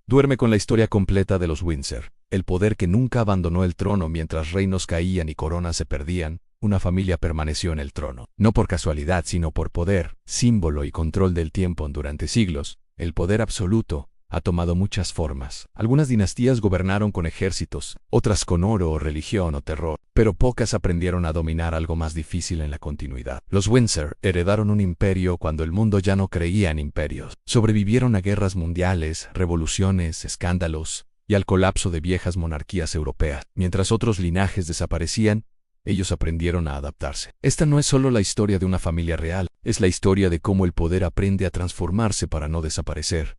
Duerme con la historia completa de los Windsor, el poder que nunca abandonó el trono mientras reinos caían y coronas se perdían. Una familia permaneció en el trono, no por casualidad, sino por poder, símbolo y control del tiempo. Durante siglos, el poder absoluto ha tomado muchas formas. Algunas dinastías gobernaron con ejércitos, otras con oro o religión o terror, pero pocas aprendieron a dominar algo más difícil en la continuidad. Los Windsor heredaron un imperio cuando el mundo ya no creía en imperios. Sobrevivieron a guerras mundiales, revoluciones, escándalos y al colapso de viejas monarquías europeas. Mientras otros linajes desaparecían, ellos aprendieron a adaptarse. Esta no es solo la historia de una familia real, es la historia de cómo el poder aprende a transformarse para no desaparecer.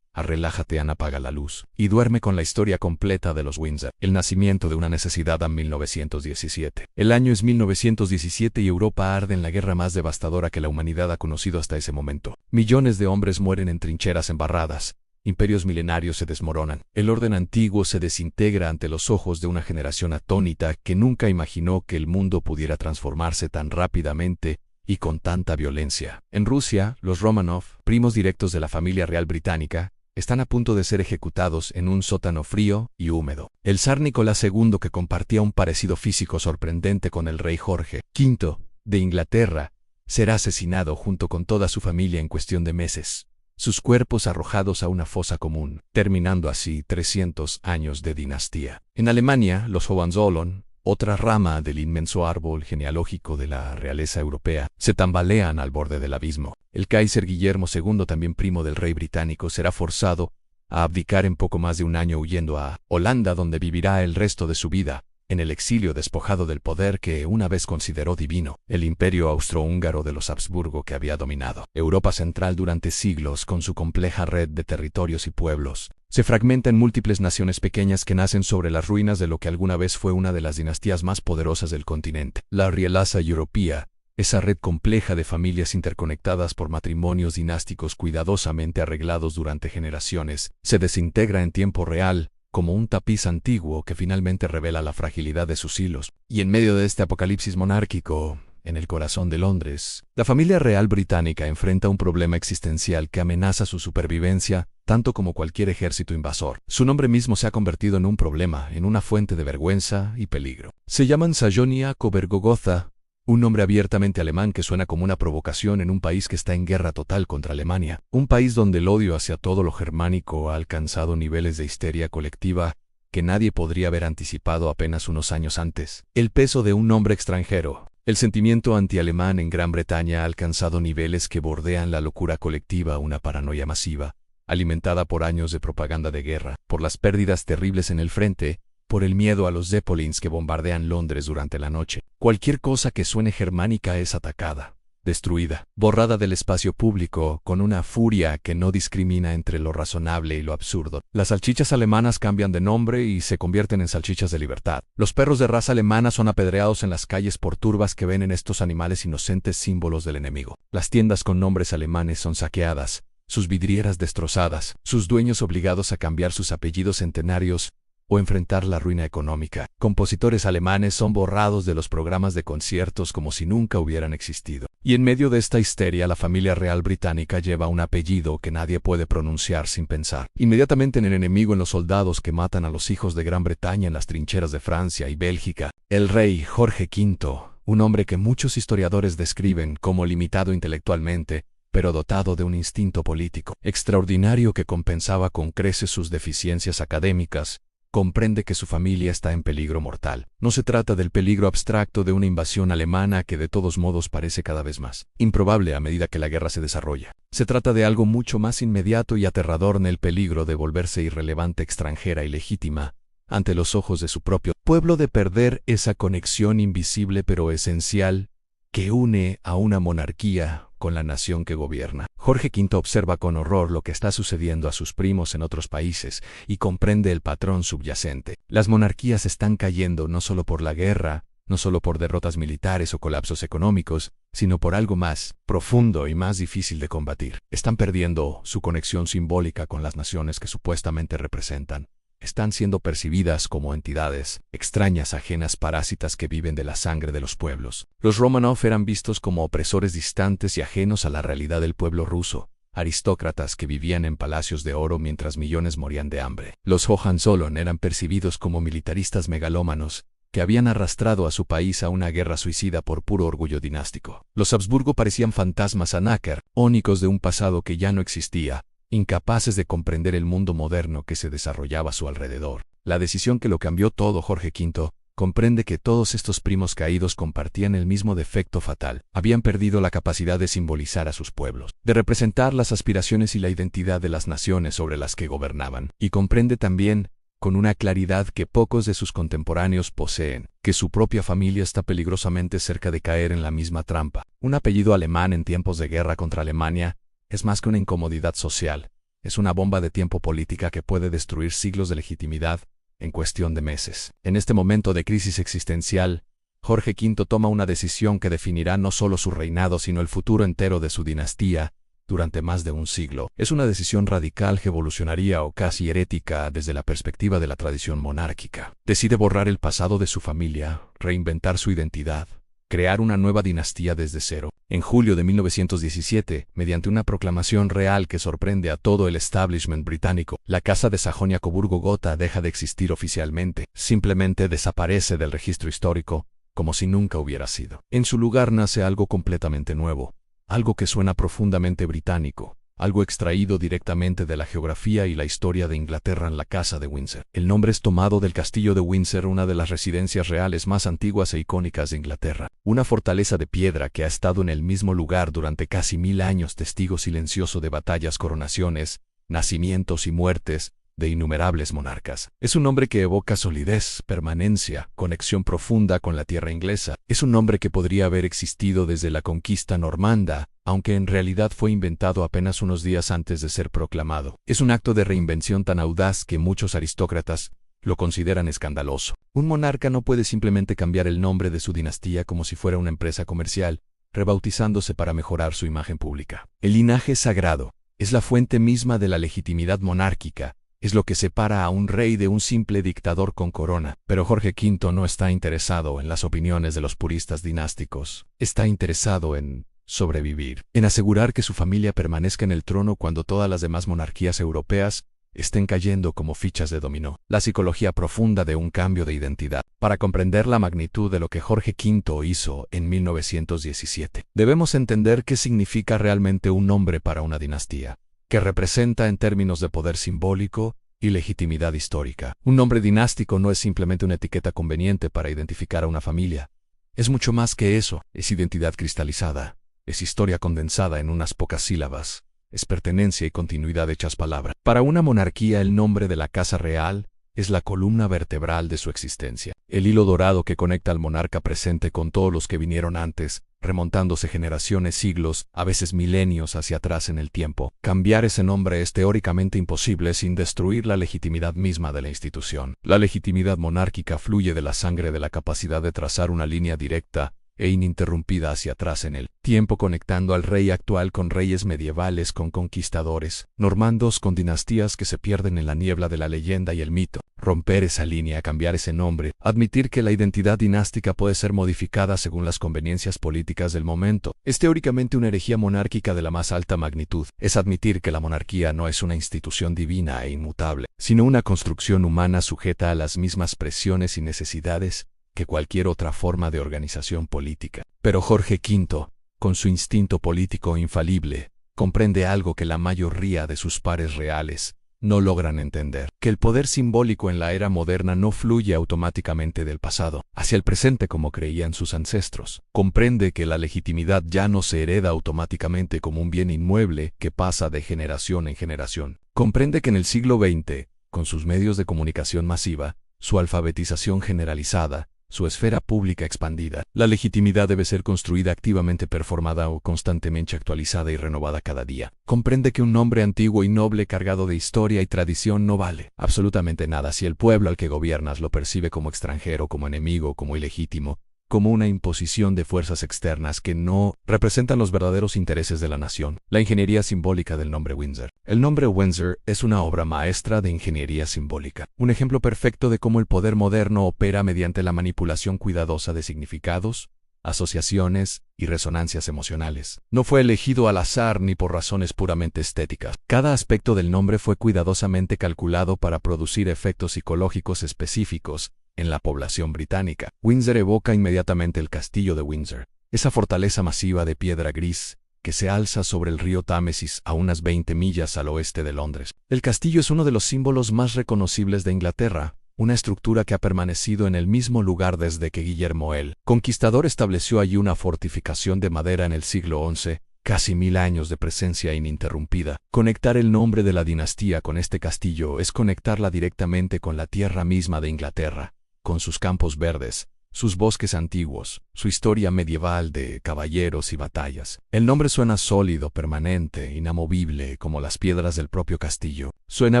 Relájate, Ana, apaga la luz y duerme con la historia completa de los Windsor. El nacimiento de una necesidad en 1917. El año es 1917 y Europa arde en la guerra más devastadora que la humanidad ha conocido hasta ese momento. Millones de hombres mueren en trincheras embarradas. Imperios milenarios se desmoronan. El orden antiguo se desintegra ante los ojos de una generación atónita que nunca imaginó que el mundo pudiera transformarse tan rápidamente y con tanta violencia. En Rusia, los Romanov, primos directos de la familia real británica, están a punto de ser ejecutados en un sótano frío y húmedo. El zar Nicolás II, que compartía un parecido físico sorprendente con el rey Jorge V de Inglaterra, será asesinado junto con toda su familia en cuestión de meses. Sus cuerpos arrojados a una fosa común, terminando así 300 años de dinastía. En Alemania, los Hohenzollern, otra rama del inmenso árbol genealógico de la realeza europea, se tambalean al borde del abismo. El Kaiser Guillermo II, también primo del rey británico, será forzado a abdicar en poco más de un año huyendo a Holanda, donde vivirá el resto de su vida, en el exilio, despojado del poder que una vez consideró divino, el imperio austrohúngaro de los Habsburgo que había dominado Europa Central durante siglos con su compleja red de territorios y pueblos. Se fragmenta en múltiples naciones pequeñas que nacen sobre las ruinas de lo que alguna vez fue una de las dinastías más poderosas del continente. La Realeza Europea, esa red compleja de familias interconectadas por matrimonios dinásticos cuidadosamente arreglados durante generaciones, se desintegra en tiempo real, como un tapiz antiguo que finalmente revela la fragilidad de sus hilos. Y en medio de este apocalipsis monárquico, en el corazón de Londres, la familia real británica enfrenta un problema existencial que amenaza su supervivencia, tanto como cualquier ejército invasor. Su nombre mismo se ha convertido en un problema, en una fuente de vergüenza y peligro. Se llaman Sajonia-Coburgo-Gotha, un nombre abiertamente alemán que suena como una provocación en un país que está en guerra total contra Alemania, un país donde el odio hacia todo lo germánico ha alcanzado niveles de histeria colectiva que nadie podría haber anticipado apenas unos años antes. El peso de un nombre extranjero. El sentimiento antialemán en Gran Bretaña ha alcanzado niveles que bordean la locura colectiva, una paranoia masiva, alimentada por años de propaganda de guerra, por las pérdidas terribles en el frente, por el miedo a los Zeppelins que bombardean Londres durante la noche. Cualquier cosa que suene germánica es atacada, destruida, borrada del espacio público con una furia que no discrimina entre lo razonable y lo absurdo. Las salchichas alemanas cambian de nombre y se convierten en salchichas de libertad. Los perros de raza alemana son apedreados en las calles por turbas que ven en estos animales inocentes símbolos del enemigo. Las tiendas con nombres alemanes son saqueadas, sus vidrieras destrozadas, sus dueños obligados a cambiar sus apellidos centenarios o enfrentar la ruina económica. Compositores alemanes son borrados de los programas de conciertos como si nunca hubieran existido. Y en medio de esta histeria, la familia real británica lleva un apellido que nadie puede pronunciar sin pensar. Inmediatamente en el enemigo, en los soldados que matan a los hijos de Gran Bretaña en las trincheras de Francia y Bélgica. El rey Jorge V, un hombre que muchos historiadores describen como limitado intelectualmente, pero dotado de un instinto político extraordinario que compensaba con creces sus deficiencias académicas, comprende que su familia está en peligro mortal. No se trata del peligro abstracto de una invasión alemana que de todos modos parece cada vez más improbable a medida que la guerra se desarrolla. Se trata de algo mucho más inmediato y aterrador, en el peligro de volverse irrelevante, extranjera y legítima ante los ojos de su propio pueblo, de perder esa conexión invisible pero esencial que une a una monarquía con la nación que gobierna. Jorge V observa con horror lo que está sucediendo a sus primos en otros países y comprende el patrón subyacente. Las monarquías están cayendo no solo por la guerra, no solo por derrotas militares o colapsos económicos, sino por algo más profundo y más difícil de combatir. Están perdiendo su conexión simbólica con las naciones que supuestamente representan. Están siendo percibidas como entidades extrañas, ajenas, parásitas que viven de la sangre de los pueblos. Los Romanov eran vistos como opresores distantes y ajenos a la realidad del pueblo ruso, aristócratas que vivían en palacios de oro mientras millones morían de hambre. Los Hohenzollern eran percibidos como militaristas megalómanos que habían arrastrado a su país a una guerra suicida por puro orgullo dinástico. Los Habsburgo parecían fantasmas anacrónicos de un pasado que ya no existía, incapaces de comprender el mundo moderno que se desarrollaba a su alrededor. La decisión que lo cambió todo, Jorge V, comprende que todos estos primos caídos compartían el mismo defecto fatal. Habían perdido la capacidad de simbolizar a sus pueblos, de representar las aspiraciones y la identidad de las naciones sobre las que gobernaban. Y comprende también, con una claridad que pocos de sus contemporáneos poseen, que su propia familia está peligrosamente cerca de caer en la misma trampa. Un apellido alemán en tiempos de guerra contra Alemania es más que una incomodidad social, es una bomba de tiempo política que puede destruir siglos de legitimidad en cuestión de meses. En este momento de crisis existencial, Jorge V toma una decisión que definirá no solo su reinado sino el futuro entero de su dinastía durante más de un siglo. Es una decisión radical, revolucionaria o casi herética desde la perspectiva de la tradición monárquica. Decide borrar el pasado de su familia, reinventar su identidad, crear una nueva dinastía desde cero. En julio de 1917, mediante una proclamación real que sorprende a todo el establishment británico, la Casa de Sajonia-Coburgo-Gotha deja de existir oficialmente, simplemente desaparece del registro histórico, como si nunca hubiera sido. En su lugar nace algo completamente nuevo, algo que suena profundamente británico, algo extraído directamente de la geografía y la historia de Inglaterra en la Casa de Windsor. El nombre es tomado del Castillo de Windsor, una de las residencias reales más antiguas e icónicas de Inglaterra. Una fortaleza de piedra que ha estado en el mismo lugar durante casi 1000 años, testigo silencioso de batallas, coronaciones, nacimientos y muertes de innumerables monarcas. Es un nombre que evoca solidez, permanencia, conexión profunda con la tierra inglesa. Es un nombre que podría haber existido desde la conquista normanda, aunque en realidad fue inventado apenas unos días antes de ser proclamado. Es un acto de reinvención tan audaz que muchos aristócratas lo consideran escandaloso. Un monarca no puede simplemente cambiar el nombre de su dinastía como si fuera una empresa comercial, rebautizándose para mejorar su imagen pública. El linaje sagrado es la fuente misma de la legitimidad monárquica, es lo que separa a un rey de un simple dictador con corona. Pero Jorge V no está interesado en las opiniones de los puristas dinásticos. Está interesado en sobrevivir, en asegurar que su familia permanezca en el trono cuando todas las demás monarquías europeas estén cayendo como fichas de dominó. La psicología profunda de un cambio de identidad. Para comprender la magnitud de lo que Jorge V hizo en 1917, debemos entender qué significa realmente un nombre para una dinastía, que representa en términos de poder simbólico y legitimidad histórica. Un nombre dinástico no es simplemente una etiqueta conveniente para identificar a una familia. Es mucho más que eso. Es identidad cristalizada, es historia condensada en unas pocas sílabas, es pertenencia y continuidad hechas palabra. Para una monarquía, el nombre de la casa real es la columna vertebral de su existencia, el hilo dorado que conecta al monarca presente con todos los que vinieron antes, remontándose generaciones, siglos, a veces milenios hacia atrás en el tiempo. Cambiar ese nombre es teóricamente imposible sin destruir la legitimidad misma de la institución. La legitimidad monárquica fluye de la sangre, de la capacidad de trazar una línea directa e ininterrumpida hacia atrás en el tiempo, conectando al rey actual con reyes medievales, con conquistadores, normandos, con dinastías que se pierden en la niebla de la leyenda y el mito. Romper esa línea, cambiar ese nombre, admitir que la identidad dinástica puede ser modificada según las conveniencias políticas del momento, es teóricamente una herejía monárquica de la más alta magnitud. Es admitir que la monarquía no es una institución divina e inmutable, sino una construcción humana sujeta a las mismas presiones y necesidades que cualquier otra forma de organización política. Pero Jorge V, con su instinto político infalible, comprende algo que la mayoría de sus pares reales no logran entender, que el poder simbólico en la era moderna no fluye automáticamente del pasado hacia el presente como creían sus ancestros. Comprende que la legitimidad ya no se hereda automáticamente como un bien inmueble que pasa de generación en generación. Comprende que en el siglo XX, con sus medios de comunicación masiva, su alfabetización generalizada, su esfera pública expandida, la legitimidad debe ser construida activamente, performada o constantemente actualizada y renovada cada día. Comprende que un nombre antiguo y noble cargado de historia y tradición no vale absolutamente nada si el pueblo al que gobiernas lo percibe como extranjero, como enemigo, como ilegítimo, como una imposición de fuerzas externas que no representan los verdaderos intereses de la nación. La ingeniería simbólica del nombre Windsor. El nombre Windsor es una obra maestra de ingeniería simbólica, un ejemplo perfecto de cómo el poder moderno opera mediante la manipulación cuidadosa de significados, asociaciones y resonancias emocionales. No fue elegido al azar ni por razones puramente estéticas. Cada aspecto del nombre fue cuidadosamente calculado para producir efectos psicológicos específicos en la población británica. Windsor evoca inmediatamente el castillo de Windsor, esa fortaleza masiva de piedra gris que se alza sobre el río Támesis a unas 20 millas al oeste de Londres. El castillo es uno de los símbolos más reconocibles de Inglaterra, una estructura que ha permanecido en el mismo lugar desde que Guillermo el Conquistador estableció allí una fortificación de madera en el siglo XI, casi 1000 años de presencia ininterrumpida. Conectar el nombre de la dinastía con este castillo es conectarla directamente con la tierra misma de Inglaterra, con sus campos verdes, sus bosques antiguos, su historia medieval de caballeros y batallas. El nombre suena sólido, permanente, inamovible, como las piedras del propio castillo. Suena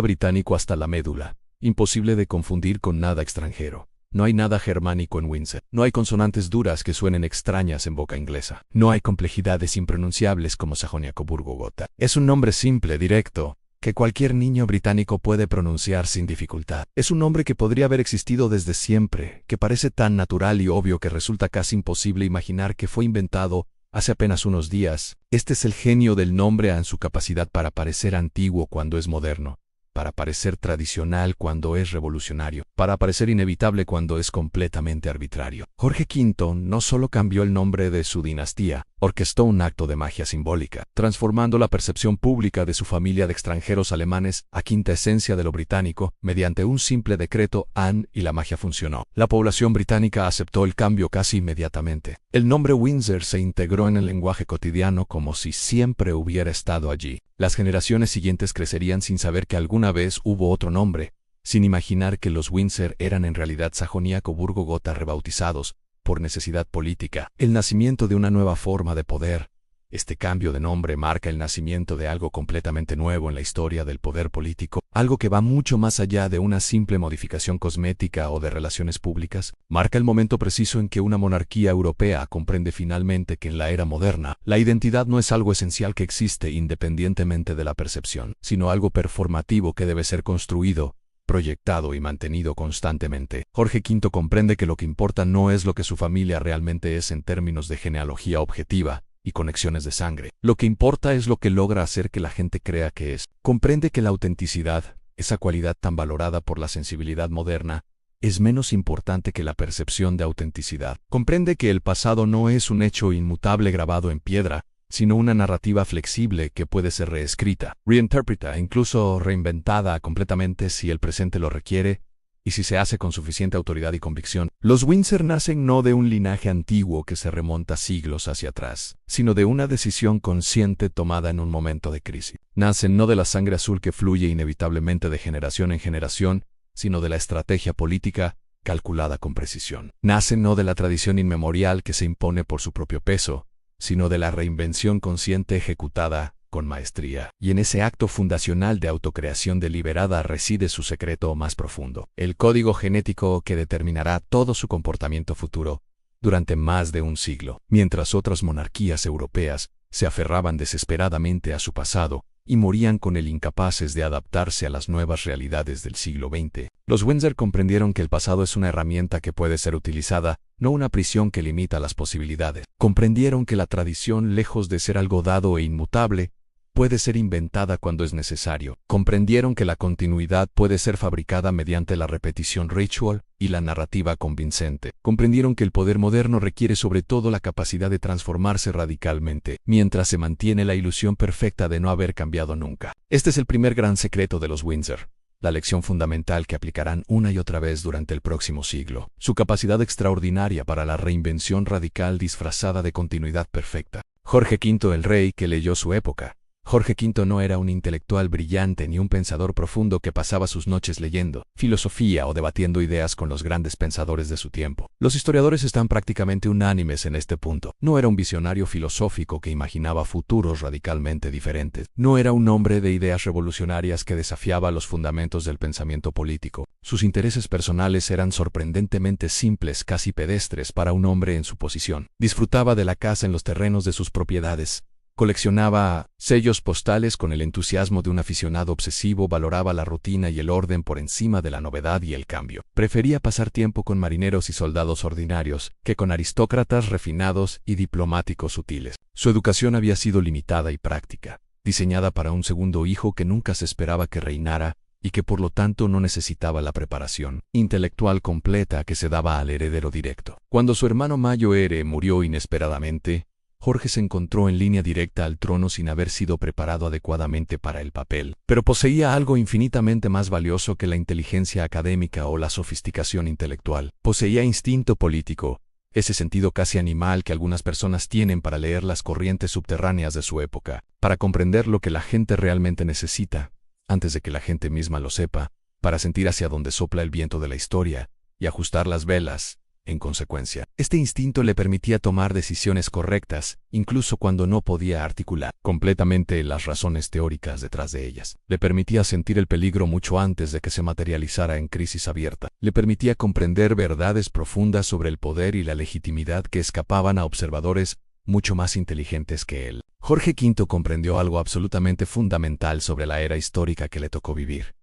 británico hasta la médula, imposible de confundir con nada extranjero. No hay nada germánico en Windsor. No hay consonantes duras que suenen extrañas en boca inglesa. No hay complejidades impronunciables como Sajonia-Coburgo-Gotha. Es un nombre simple, directo, que cualquier niño británico puede pronunciar sin dificultad. Es un nombre que podría haber existido desde siempre, que parece tan natural y obvio que resulta casi imposible imaginar que fue inventado hace apenas unos días. Este es el genio del nombre en su capacidad para parecer antiguo cuando es moderno, para parecer tradicional cuando es revolucionario, para parecer inevitable cuando es completamente arbitrario. Jorge V no solo cambió el nombre de su dinastía, orquestó un acto de magia simbólica, transformando la percepción pública de su familia de extranjeros alemanes a quinta esencia de lo británico, mediante un simple decreto, y la magia funcionó. La población británica aceptó el cambio casi inmediatamente. El nombre Windsor se integró en el lenguaje cotidiano como si siempre hubiera estado allí. Las generaciones siguientes crecerían sin saber que alguna vez hubo otro nombre, sin imaginar que los Windsor eran en realidad Sajonia-Coburgo-Gotha rebautizados por necesidad política. El nacimiento de una nueva forma de poder. Este cambio de nombre marca el nacimiento de algo completamente nuevo en la historia del poder político, algo que va mucho más allá de una simple modificación cosmética o de relaciones públicas. Marca el momento preciso en que una monarquía europea comprende finalmente que en la era moderna, la identidad no es algo esencial que existe independientemente de la percepción, sino algo performativo que debe ser construido, proyectado y mantenido constantemente. Jorge V comprende que lo que importa no es lo que su familia realmente es en términos de genealogía objetiva y conexiones de sangre. Lo que importa es lo que logra hacer que la gente crea que es. Comprende que la autenticidad, esa cualidad tan valorada por la sensibilidad moderna, es menos importante que la percepción de autenticidad. Comprende que el pasado no es un hecho inmutable grabado en piedra, sino una narrativa flexible que puede ser reescrita, reinterpretada, incluso reinventada completamente si el presente lo requiere y si se hace con suficiente autoridad y convicción. Los Windsor nacen no de un linaje antiguo que se remonta siglos hacia atrás, sino de una decisión consciente tomada en un momento de crisis. Nacen no de la sangre azul que fluye inevitablemente de generación en generación, sino de la estrategia política calculada con precisión. Nacen no de la tradición inmemorial que se impone por su propio peso, sino de la reinvención consciente ejecutada con maestría. Y en ese acto fundacional de autocreación deliberada reside su secreto más profundo, el código genético que determinará todo su comportamiento futuro durante más de un siglo. Mientras otras monarquías europeas se aferraban desesperadamente a su pasado y morían con el incapaces de adaptarse a las nuevas realidades del siglo XX, los Windsor comprendieron que el pasado es una herramienta que puede ser utilizada, no una prisión que limita las posibilidades. Comprendieron que la tradición, lejos de ser algo dado e inmutable, puede ser inventada cuando es necesario. Comprendieron que la continuidad puede ser fabricada mediante la repetición ritual y la narrativa convincente. Comprendieron que el poder moderno requiere sobre todo la capacidad de transformarse radicalmente, mientras se mantiene la ilusión perfecta de no haber cambiado nunca. Este es el primer gran secreto de los Windsor, la lección fundamental que aplicarán una y otra vez durante el próximo siglo. Su capacidad extraordinaria para la reinvención radical disfrazada de continuidad perfecta. Jorge V el rey que leyó su época. Jorge V no era un intelectual brillante ni un pensador profundo que pasaba sus noches leyendo filosofía o debatiendo ideas con los grandes pensadores de su tiempo. Los historiadores están prácticamente unánimes en este punto. No era un visionario filosófico que imaginaba futuros radicalmente diferentes. No era un hombre de ideas revolucionarias que desafiaba los fundamentos del pensamiento político. Sus intereses personales eran sorprendentemente simples, casi pedestres para un hombre en su posición. Disfrutaba de la caza en los terrenos de sus propiedades, Coleccionaba sellos postales con el entusiasmo de un aficionado obsesivo, valoraba la rutina y el orden por encima de la novedad y el cambio. Prefería pasar tiempo con marineros y soldados ordinarios que con aristócratas refinados y diplomáticos sutiles. Su educación había sido limitada y práctica, diseñada para un segundo hijo que nunca se esperaba que reinara y que por lo tanto no necesitaba la preparación intelectual completa que se daba al heredero directo. Cuando su hermano mayor murió inesperadamente, Jorge se encontró en línea directa al trono sin haber sido preparado adecuadamente para el papel, pero poseía algo infinitamente más valioso que la inteligencia académica o la sofisticación intelectual. Poseía instinto político, ese sentido casi animal que algunas personas tienen para leer las corrientes subterráneas de su época, para comprender lo que la gente realmente necesita, antes de que la gente misma lo sepa, para sentir hacia dónde sopla el viento de la historia y ajustar las velas. En consecuencia, este instinto le permitía tomar decisiones correctas, incluso cuando no podía articular completamente las razones teóricas detrás de ellas. Le permitía sentir el peligro mucho antes de que se materializara en crisis abierta. Le permitía comprender verdades profundas sobre el poder y la legitimidad que escapaban a observadores mucho más inteligentes que él. Jorge V comprendió algo absolutamente fundamental sobre la era histórica que le tocó vivir.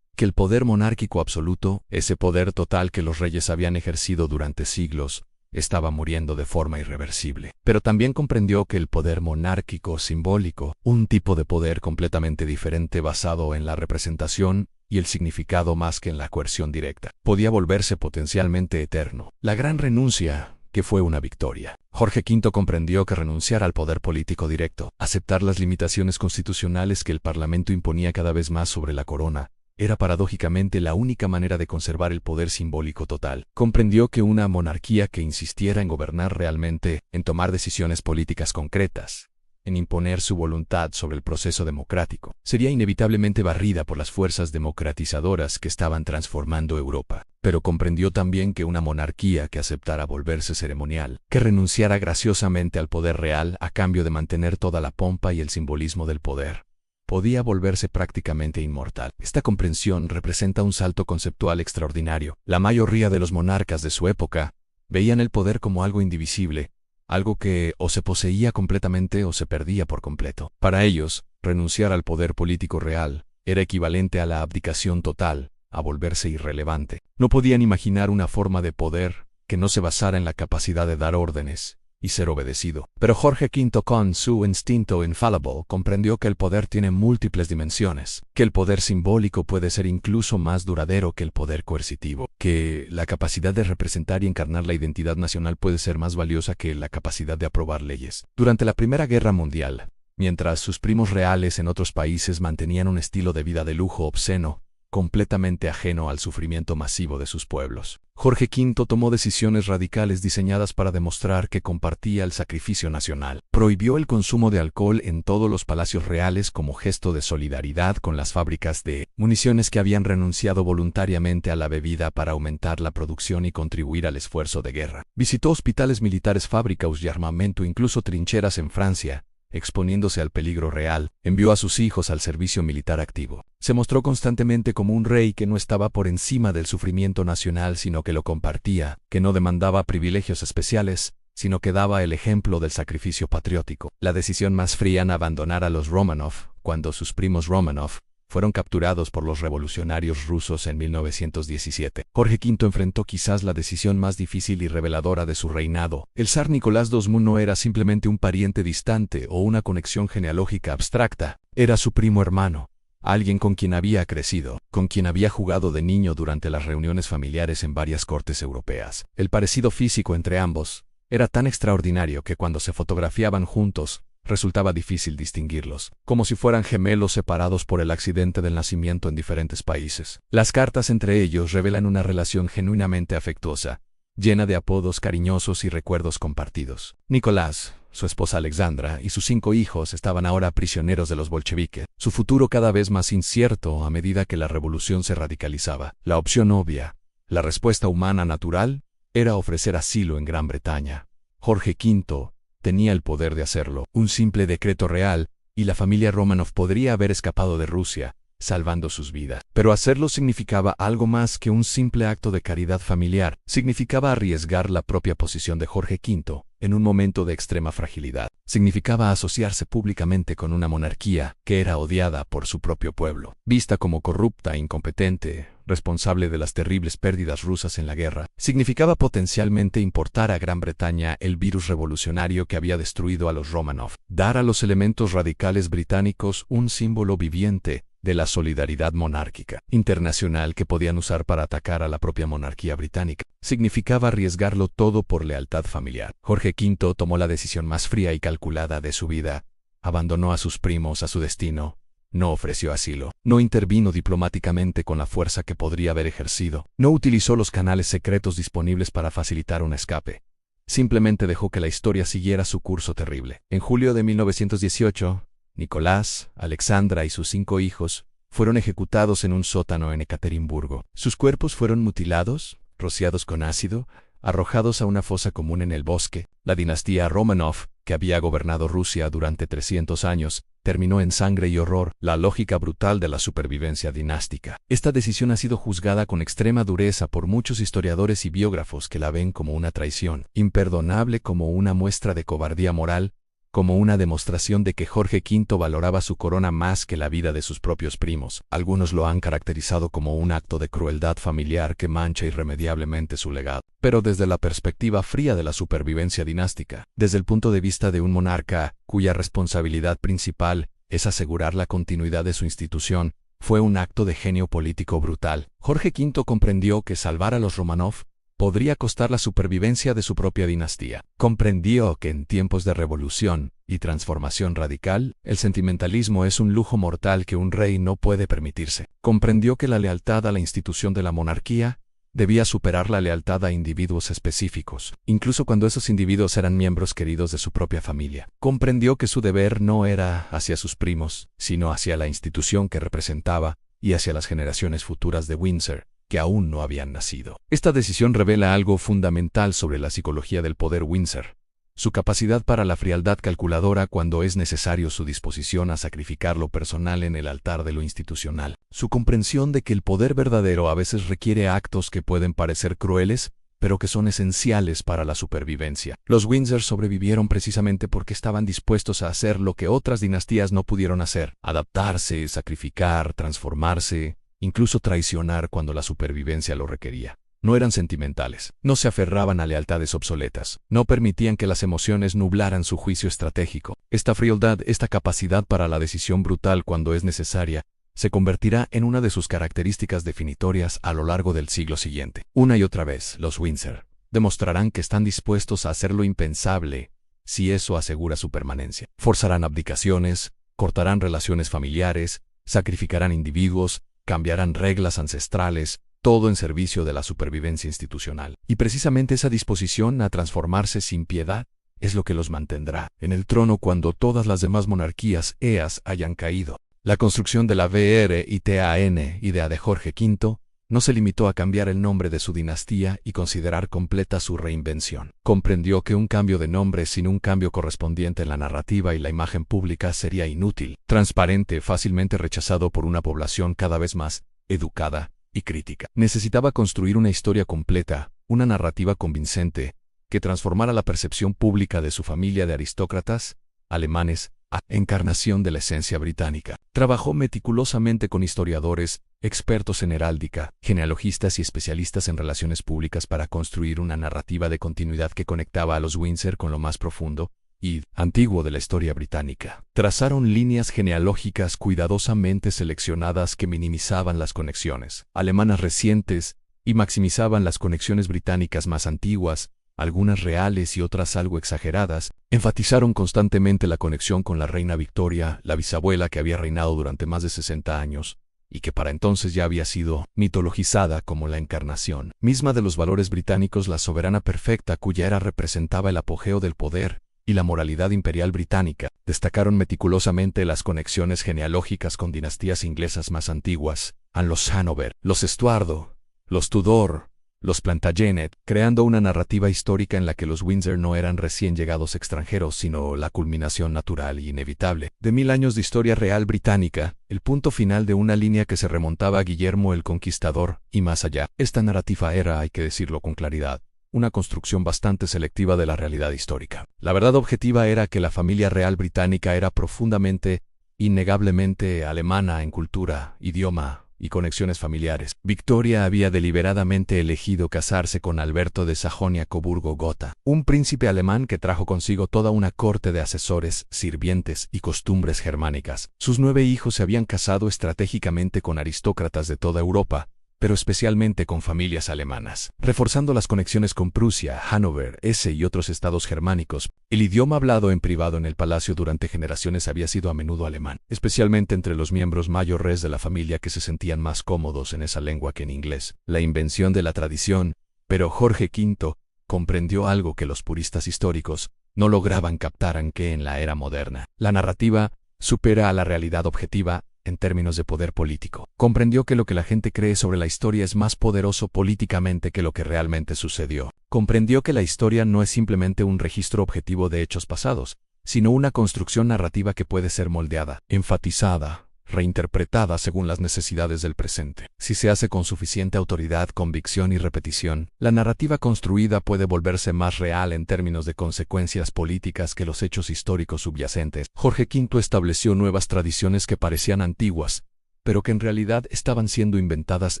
Que el poder monárquico absoluto, ese poder total que los reyes habían ejercido durante siglos, estaba muriendo de forma irreversible. Pero también comprendió que el poder monárquico simbólico, un tipo de poder completamente diferente basado en la representación y el significado más que en la coerción directa, podía volverse potencialmente eterno. La gran renuncia, que fue una victoria. Jorge V comprendió que renunciar al poder político directo, aceptar las limitaciones constitucionales que el Parlamento imponía cada vez más sobre la corona, era paradójicamente la única manera de conservar el poder simbólico total. Comprendió que una monarquía que insistiera en gobernar realmente, en tomar decisiones políticas concretas, en imponer su voluntad sobre el proceso democrático, sería inevitablemente barrida por las fuerzas democratizadoras que estaban transformando Europa. Pero comprendió también que una monarquía que aceptara volverse ceremonial, que renunciara graciosamente al poder real a cambio de mantener toda la pompa y el simbolismo del poder, podía volverse prácticamente inmortal. Esta comprensión representa un salto conceptual extraordinario. La mayoría de los monarcas de su época veían el poder como algo indivisible, algo que o se poseía completamente o se perdía por completo. Para ellos, renunciar al poder político real era equivalente a la abdicación total, a volverse irrelevante. No podían imaginar una forma de poder que no se basara en la capacidad de dar órdenes y ser obedecido. Pero Jorge V, con su instinto infalible, comprendió que el poder tiene múltiples dimensiones, que el poder simbólico puede ser incluso más duradero que el poder coercitivo, que la capacidad de representar y encarnar la identidad nacional puede ser más valiosa que la capacidad de aprobar leyes. Durante la Primera Guerra Mundial, mientras sus primos reales en otros países mantenían un estilo de vida de lujo obsceno, completamente ajeno al sufrimiento masivo de sus pueblos, Jorge V tomó decisiones radicales diseñadas para demostrar que compartía el sacrificio nacional. Prohibió el consumo de alcohol en todos los palacios reales como gesto de solidaridad con las fábricas de municiones que habían renunciado voluntariamente a la bebida para aumentar la producción y contribuir al esfuerzo de guerra. Visitó hospitales militares, fábricas de armamento, incluso trincheras en Francia, exponiéndose al peligro real. Envió a sus hijos al servicio militar activo. Se mostró constantemente como un rey que no estaba por encima del sufrimiento nacional, sino que lo compartía, que no demandaba privilegios especiales, sino que daba el ejemplo del sacrificio patriótico. La decisión más fría en abandonar a los Romanov, cuando sus primos Romanov fueron capturados por los revolucionarios rusos en 1917. Jorge V enfrentó quizás la decisión más difícil y reveladora de su reinado. El zar Nicolás II no era simplemente un pariente distante o una conexión genealógica abstracta, era su primo hermano, alguien con quien había crecido, con quien había jugado de niño durante las reuniones familiares en varias cortes europeas. El parecido físico entre ambos era tan extraordinario que cuando se fotografiaban juntos, resultaba difícil distinguirlos, como si fueran gemelos separados por el accidente del nacimiento en diferentes países. Las cartas entre ellos revelan una relación genuinamente afectuosa, llena de apodos cariñosos y recuerdos compartidos. Nicolás, su esposa Alexandra y sus 5 hijos estaban ahora prisioneros de los bolcheviques, su futuro cada vez más incierto a medida que la revolución se radicalizaba. La opción obvia, la respuesta humana natural, era ofrecer asilo en Gran Bretaña. Jorge V tenía el poder de hacerlo. Un simple decreto real, y la familia Romanov podría haber escapado de Rusia, salvando sus vidas. Pero hacerlo significaba algo más que un simple acto de caridad familiar. Significaba arriesgar la propia posición de Jorge V en un momento de extrema fragilidad. significaba asociarse públicamente con una monarquía que era odiada por su propio pueblo. Vista como corrupta, incompetente, responsable de las terribles pérdidas rusas en la guerra, significaba potencialmente importar a Gran Bretaña el virus revolucionario que había destruido a los Romanov, dar a los elementos radicales británicos un símbolo viviente de la solidaridad monárquica internacional que podían usar para atacar a la propia monarquía británica. Significaba arriesgarlo todo por lealtad familiar. Jorge V tomó la decisión más fría y calculada de su vida. Abandonó a sus primos a su destino. No ofreció asilo. No intervino diplomáticamente con la fuerza que podría haber ejercido. No utilizó los canales secretos disponibles para facilitar un escape. Simplemente dejó que la historia siguiera su curso terrible. En julio de 1918, Nicolás, Alexandra y sus 5 hijos fueron ejecutados en un sótano en Ekaterimburgo. Sus cuerpos fueron mutilados, rociados con ácido, arrojados a una fosa común en el bosque. La dinastía Romanov, que había gobernado Rusia durante 300 años, terminó en sangre y horror, la lógica brutal de la supervivencia dinástica. Esta decisión ha sido juzgada con extrema dureza por muchos historiadores y biógrafos que la ven como una traición, imperdonable, como una muestra de cobardía moral, como una demostración de que Jorge V valoraba su corona más que la vida de sus propios primos. Algunos lo han caracterizado como un acto de crueldad familiar que mancha irremediablemente su legado. Pero desde la perspectiva fría de la supervivencia dinástica, desde el punto de vista de un monarca cuya responsabilidad principal es asegurar la continuidad de su institución, fue un acto de genio político brutal. Jorge V comprendió que salvar a los Romanov podría costar la supervivencia de su propia dinastía. Comprendió que en tiempos de revolución y transformación radical, el sentimentalismo es un lujo mortal que un rey no puede permitirse. Comprendió que la lealtad a la institución de la monarquía debía superar la lealtad a individuos específicos, incluso cuando esos individuos eran miembros queridos de su propia familia. Comprendió que su deber no era hacia sus primos, sino hacia la institución que representaba y hacia las generaciones futuras de Windsor, que aún no habían nacido. Esta decisión revela algo fundamental sobre la psicología del poder Windsor: su capacidad para la frialdad calculadora cuando es necesario, su disposición a sacrificar lo personal en el altar de lo institucional, su comprensión de que el poder verdadero a veces requiere actos que pueden parecer crueles, pero que son esenciales para la supervivencia. Los Windsor sobrevivieron precisamente porque estaban dispuestos a hacer lo que otras dinastías no pudieron hacer: adaptarse, sacrificar, transformarse, incluso traicionar cuando la supervivencia lo requería. No eran sentimentales, no se aferraban a lealtades obsoletas, no permitían que las emociones nublaran su juicio estratégico. Esta frialdad, esta capacidad para la decisión brutal cuando es necesaria, se convertirá en una de sus características definitorias a lo largo del siglo siguiente. Una y otra vez, los Windsor demostrarán que están dispuestos a hacer lo impensable si eso asegura su permanencia. Forzarán abdicaciones, cortarán relaciones familiares, sacrificarán individuos, cambiarán reglas ancestrales, todo en servicio de la supervivencia institucional. Y precisamente esa disposición a transformarse sin piedad es lo que los mantendrá en el trono cuando todas las demás monarquías hayan caído. La construcción de la VRITAN, idea de Jorge V, no se limitó a cambiar el nombre de su dinastía y considerar completa su reinvención. Comprendió que un cambio de nombre sin un cambio correspondiente en la narrativa y la imagen pública sería inútil, transparente, fácilmente rechazado por una población cada vez más educada y crítica. Necesitaba construir una historia completa, una narrativa convincente, que transformara la percepción pública de su familia de aristócratas alemanes a encarnación de la esencia británica. Trabajó meticulosamente con historiadores, expertos en heráldica, genealogistas y especialistas en relaciones públicas para construir una narrativa de continuidad que conectaba a los Windsor con lo más profundo y antiguo de la historia británica. Trazaron líneas genealógicas cuidadosamente seleccionadas que minimizaban las conexiones alemanas recientes y maximizaban las conexiones británicas más antiguas, algunas reales y otras algo exageradas. Enfatizaron constantemente la conexión con la reina Victoria, la bisabuela que había reinado durante más de 60 años, y que para entonces ya había sido mitologizada como la encarnación misma de los valores británicos, la soberana perfecta cuya era representaba el apogeo del poder y la moralidad imperial británica. Destacaron meticulosamente las conexiones genealógicas con dinastías inglesas más antiguas, los Hanover, los Estuardo, los Tudor, los Plantagenet, creando una narrativa histórica en la que los Windsor no eran recién llegados extranjeros, sino la culminación natural e inevitable de 1000 años de historia real británica, el punto final de una línea que se remontaba a Guillermo el Conquistador y más allá. Esta narrativa era, hay que decirlo con claridad, una construcción bastante selectiva de la realidad histórica. La verdad objetiva era que la familia real británica era profundamente, innegablemente alemana en cultura, idioma y conexiones familiares. Victoria había deliberadamente elegido casarse con Alberto de Sajonia-Coburgo-Gotha, un príncipe alemán que trajo consigo toda una corte de asesores, sirvientes y costumbres germánicas. Sus 9 hijos se habían casado estratégicamente con aristócratas de toda Europa, pero especialmente con familias alemanas, reforzando las conexiones con Prusia, Hannover, Hesse y otros estados germánicos. El idioma hablado en privado en el palacio durante generaciones había sido a menudo alemán, especialmente entre los miembros mayores de la familia que se sentían más cómodos en esa lengua que en inglés. La invención de la tradición, pero Jorge V comprendió algo que los puristas históricos no lograban captar aunque en la era moderna. La narrativa supera a la realidad objetiva en términos de poder político. Comprendió que lo que la gente cree sobre la historia es más poderoso políticamente que lo que realmente sucedió. Comprendió que la historia no es simplemente un registro objetivo de hechos pasados, sino una construcción narrativa que puede ser moldeada, enfatizada, reinterpretada según las necesidades del presente. Si se hace con suficiente autoridad, convicción y repetición, la narrativa construida puede volverse más real en términos de consecuencias políticas que los hechos históricos subyacentes. Jorge V estableció nuevas tradiciones que parecían antiguas, pero que en realidad estaban siendo inventadas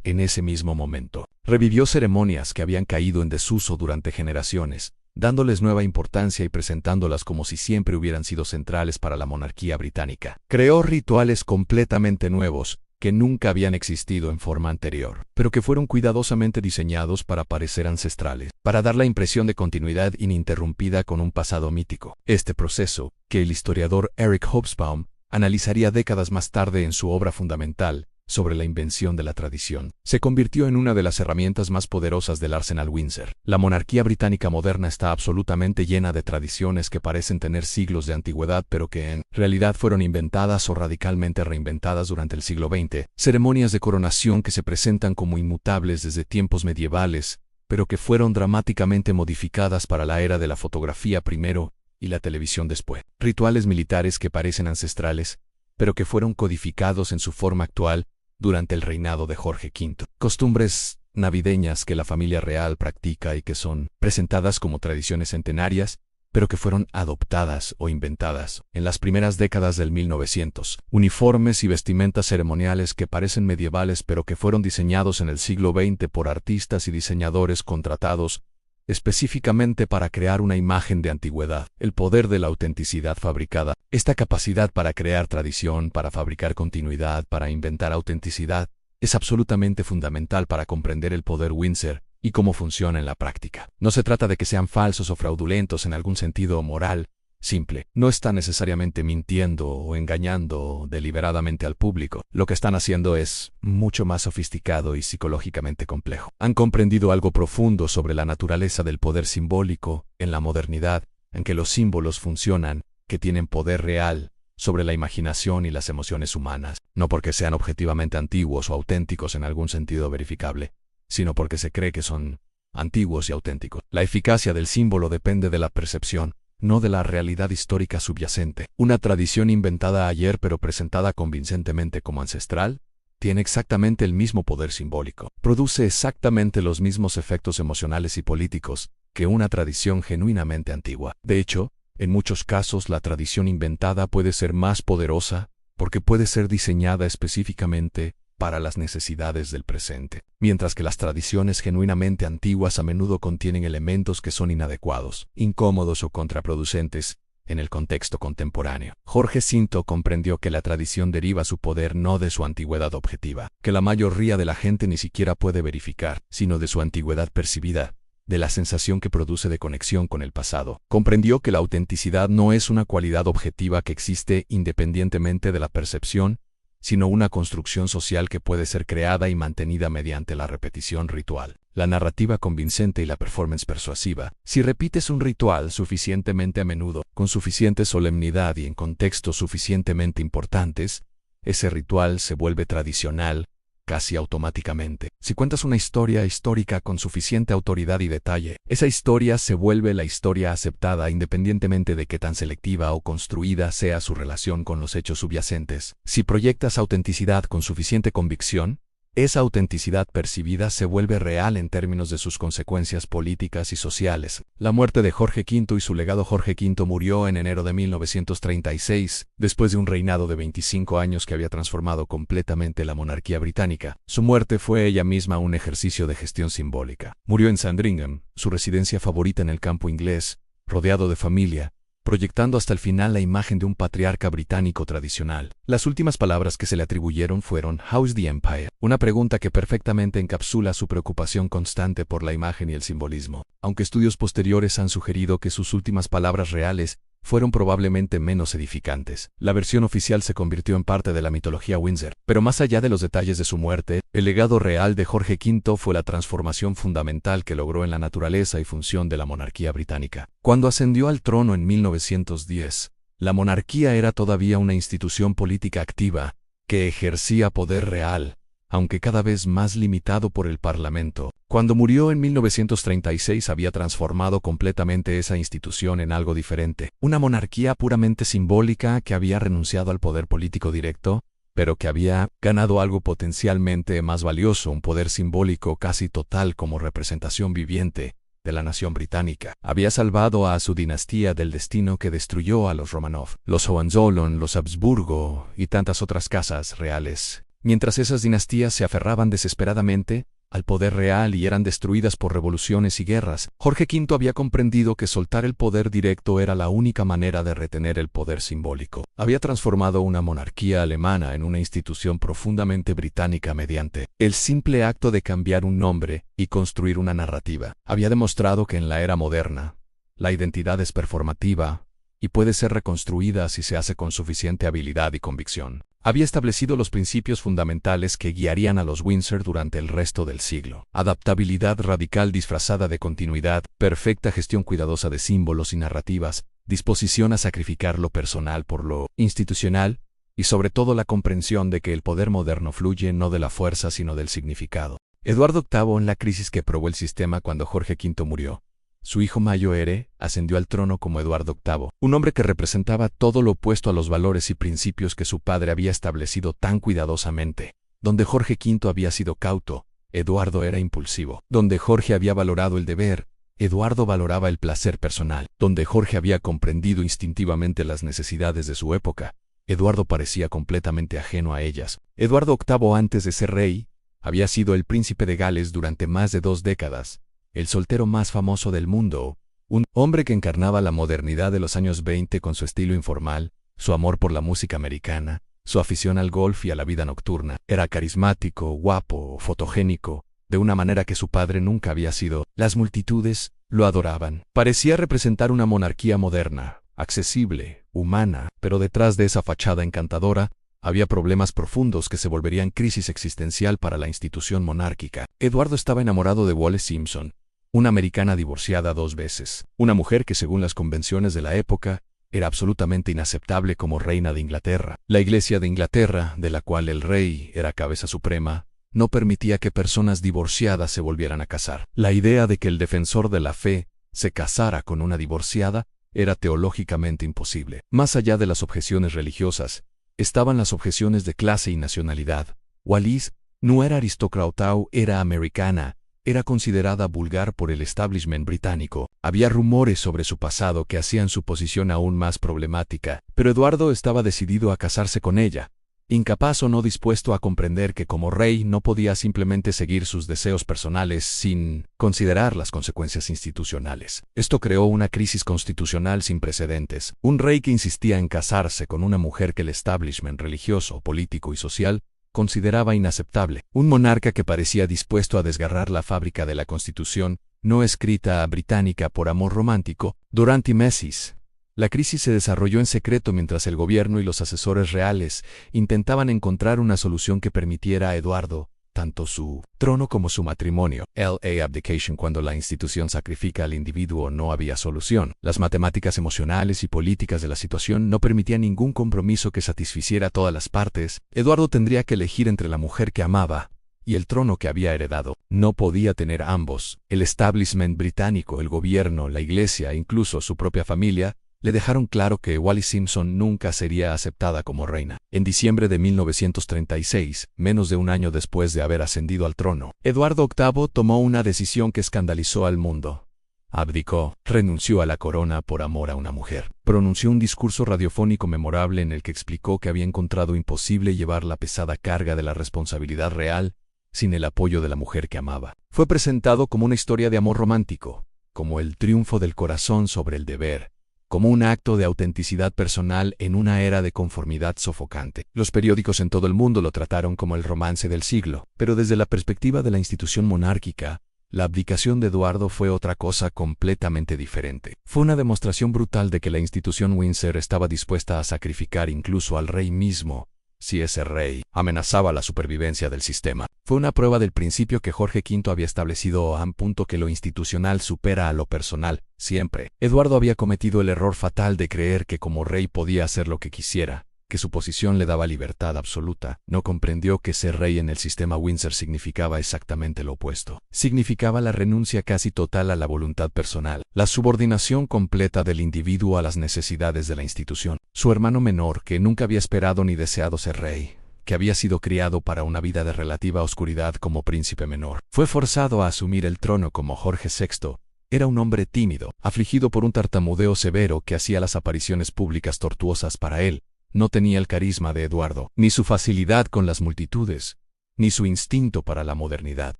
en ese mismo momento. Revivió ceremonias que habían caído en desuso durante generaciones, dándoles nueva importancia y presentándolas como si siempre hubieran sido centrales para la monarquía británica. Creó rituales completamente nuevos, que nunca habían existido en forma anterior, pero que fueron cuidadosamente diseñados para parecer ancestrales, para dar la impresión de continuidad ininterrumpida con un pasado mítico. Este proceso, que el historiador Eric Hobsbawm analizaría décadas más tarde en su obra fundamental, sobre la invención de la tradición, se convirtió en una de las herramientas más poderosas del Arsenal Windsor. La monarquía británica moderna está absolutamente llena de tradiciones que parecen tener siglos de antigüedad pero que en realidad fueron inventadas o radicalmente reinventadas durante el siglo XX. Ceremonias de coronación que se presentan como inmutables desde tiempos medievales, pero que fueron dramáticamente modificadas para la era de la fotografía primero y la televisión después. Rituales militares que parecen ancestrales, pero que fueron codificados en su forma actual durante el reinado de Jorge V. Costumbres navideñas que la familia real practica y que son presentadas como tradiciones centenarias, pero que fueron adoptadas o inventadas en las primeras décadas del 1900. Uniformes y vestimentas ceremoniales que parecen medievales pero que fueron diseñados en el siglo XX por artistas y diseñadores contratados específicamente para crear una imagen de antigüedad. El poder de la autenticidad fabricada. Esta capacidad para crear tradición, para fabricar continuidad, para inventar autenticidad, es absolutamente fundamental para comprender el poder Windsor y cómo funciona en la práctica. No se trata de que sean falsos o fraudulentos en algún sentido moral simple. No están necesariamente mintiendo o engañando deliberadamente al público. Lo que están haciendo es mucho más sofisticado y psicológicamente complejo. Han comprendido algo profundo sobre la naturaleza del poder simbólico en la modernidad, en que los símbolos funcionan, que tienen poder real sobre la imaginación y las emociones humanas, no porque sean objetivamente antiguos o auténticos en algún sentido verificable, sino porque se cree que son antiguos y auténticos. La eficacia del símbolo depende de la percepción, no de la realidad histórica subyacente. Una tradición inventada ayer pero presentada convincentemente como ancestral, tiene exactamente el mismo poder simbólico. Produce exactamente los mismos efectos emocionales y políticos que una tradición genuinamente antigua. De hecho, en muchos casos la tradición inventada puede ser más poderosa porque puede ser diseñada específicamente para las necesidades del presente, mientras que las tradiciones genuinamente antiguas a menudo contienen elementos que son inadecuados, incómodos o contraproducentes en el contexto contemporáneo. Jorge V comprendió que la tradición deriva su poder no de su antigüedad objetiva, que la mayoría de la gente ni siquiera puede verificar, sino de su antigüedad percibida, de la sensación que produce de conexión con el pasado. Comprendió que la autenticidad no es una cualidad objetiva que existe independientemente de la percepción, sino una construcción social que puede ser creada y mantenida mediante la repetición ritual, la narrativa convincente y la performance persuasiva. Si repites un ritual suficientemente a menudo, con suficiente solemnidad y en contextos suficientemente importantes, ese ritual se vuelve tradicional, casi automáticamente. Si cuentas una historia histórica con suficiente autoridad y detalle, esa historia se vuelve la historia aceptada independientemente de qué tan selectiva o construida sea su relación con los hechos subyacentes. Si proyectas autenticidad con suficiente convicción, Esa autenticidad percibida se vuelve real en términos de sus consecuencias políticas y sociales. La muerte de Jorge V y su legado. Jorge V murió en enero de 1936, después de un reinado de 25 años que había transformado completamente la monarquía británica. Su muerte fue ella misma un ejercicio de gestión simbólica. Murió en Sandringham, su residencia favorita en el campo inglés, rodeado de familia, proyectando hasta el final la imagen de un patriarca británico tradicional. Las últimas palabras que se le atribuyeron fueron "How's the Empire?", una pregunta que perfectamente encapsula su preocupación constante por la imagen y el simbolismo, aunque estudios posteriores han sugerido que sus últimas palabras reales fueron probablemente menos edificantes. La versión oficial se convirtió en parte de la mitología Windsor, pero más allá de los detalles de su muerte, el legado real de Jorge V fue la transformación fundamental que logró en la naturaleza y función de la monarquía británica. Cuando ascendió al trono en 1910, la monarquía era todavía una institución política activa, que ejercía poder real, aunque cada vez más limitado por el Parlamento. Cuando murió en 1936 había transformado completamente esa institución en algo diferente, una monarquía puramente simbólica que había renunciado al poder político directo, pero que había ganado algo potencialmente más valioso, un poder simbólico casi total como representación viviente de la nación británica. Había salvado a su dinastía del destino que destruyó a los Romanov, los Hohenzollern, los Habsburgo y tantas otras casas reales. Mientras esas dinastías se aferraban desesperadamente al poder real y eran destruidas por revoluciones y guerras, Jorge V había comprendido que soltar el poder directo era la única manera de retener el poder simbólico. Había transformado una monarquía alemana en una institución profundamente británica mediante el simple acto de cambiar un nombre y construir una narrativa. Había demostrado que en la era moderna, la identidad es performativa y puede ser reconstruida si se hace con suficiente habilidad y convicción. Había establecido los principios fundamentales que guiarían a los Windsor durante el resto del siglo. Adaptabilidad radical disfrazada de continuidad, perfecta gestión cuidadosa de símbolos y narrativas, disposición a sacrificar lo personal por lo institucional, y sobre todo la comprensión de que el poder moderno fluye no de la fuerza sino del significado. Eduardo VIII en la crisis que probó el sistema cuando Jorge V murió. Su hijo Mayo-Ere ascendió al trono como Eduardo VIII, un hombre que representaba todo lo opuesto a los valores y principios que su padre había establecido tan cuidadosamente. Donde Jorge V había sido cauto, Eduardo era impulsivo. Donde Jorge había valorado el deber, Eduardo valoraba el placer personal. Donde Jorge había comprendido instintivamente las necesidades de su época, Eduardo parecía completamente ajeno a ellas. Eduardo VIII, antes de ser rey, había sido el príncipe de Gales durante más de 2 décadas. El soltero más famoso del mundo, un hombre que encarnaba la modernidad de los años 20 con su estilo informal, su amor por la música americana, su afición al golf y a la vida nocturna. Era carismático, guapo, fotogénico, de una manera que su padre nunca había sido. Las multitudes lo adoraban. Parecía representar una monarquía moderna, accesible, humana, pero detrás de esa fachada encantadora, había problemas profundos que se volverían crisis existencial para la institución monárquica. Eduardo estaba enamorado de Wallis Simpson, una americana divorciada 2 veces, una mujer que según las convenciones de la época, era absolutamente inaceptable como reina de Inglaterra. La Iglesia de Inglaterra, de la cual el rey era cabeza suprema, no permitía que personas divorciadas se volvieran a casar. La idea de que el defensor de la fe se casara con una divorciada era teológicamente imposible. Más allá de las objeciones religiosas, estaban las objeciones de clase y nacionalidad. Wallis no era aristócrata, era americana, era considerada vulgar por el establishment británico. Había rumores sobre su pasado que hacían su posición aún más problemática, pero Eduardo estaba decidido a casarse con ella, incapaz o no dispuesto a comprender que como rey no podía simplemente seguir sus deseos personales sin considerar las consecuencias institucionales. Esto creó una crisis constitucional sin precedentes. Un rey que insistía en casarse con una mujer que el establishment religioso, político y social consideraba inaceptable. Un monarca que parecía dispuesto a desgarrar la fábrica de la Constitución, no escrita británica por amor romántico. Durante meses, la crisis se desarrolló en secreto mientras el gobierno y los asesores reales intentaban encontrar una solución que permitiera a Eduardo tanto su trono como su matrimonio. La abdication, cuando la institución sacrifica al individuo, no había solución. Las matemáticas emocionales y políticas de la situación no permitían ningún compromiso que satisficiera a todas las partes. Eduardo tendría que elegir entre la mujer que amaba y el trono que había heredado. No podía tener ambos. El establishment británico, el gobierno, la iglesia e incluso su propia familia le dejaron claro que Wallis Simpson nunca sería aceptada como reina. En diciembre de 1936, menos de un año después de haber ascendido al trono, Eduardo VIII tomó una decisión que escandalizó al mundo. Abdicó, renunció a la corona por amor a una mujer. Pronunció un discurso radiofónico memorable en el que explicó que había encontrado imposible llevar la pesada carga de la responsabilidad real sin el apoyo de la mujer que amaba. Fue presentado como una historia de amor romántico, como el triunfo del corazón sobre el deber, como un acto de autenticidad personal en una era de conformidad sofocante. Los periódicos en todo el mundo lo trataron como el romance del siglo, pero desde la perspectiva de la institución monárquica, la abdicación de Eduardo fue otra cosa completamente diferente. Fue una demostración brutal de que la institución Windsor estaba dispuesta a sacrificar incluso al rey mismo, si ese rey amenazaba la supervivencia del sistema. Fue una prueba del principio que Jorge V había establecido a un punto que lo institucional supera a lo personal, siempre. Eduardo había cometido el error fatal de creer que como rey podía hacer lo que quisiera, que su posición le daba libertad absoluta. No comprendió que ser rey en el sistema Windsor significaba exactamente lo opuesto. Significaba la renuncia casi total a la voluntad personal, la subordinación completa del individuo a las necesidades de la institución. Su hermano menor, que nunca había esperado ni deseado ser rey, que había sido criado para una vida de relativa oscuridad como príncipe menor, fue forzado a asumir el trono como Jorge VI. Era un hombre tímido, afligido por un tartamudeo severo que hacía las apariciones públicas tortuosas para él. No tenía el carisma de Eduardo, ni su facilidad con las multitudes, ni su instinto para la modernidad.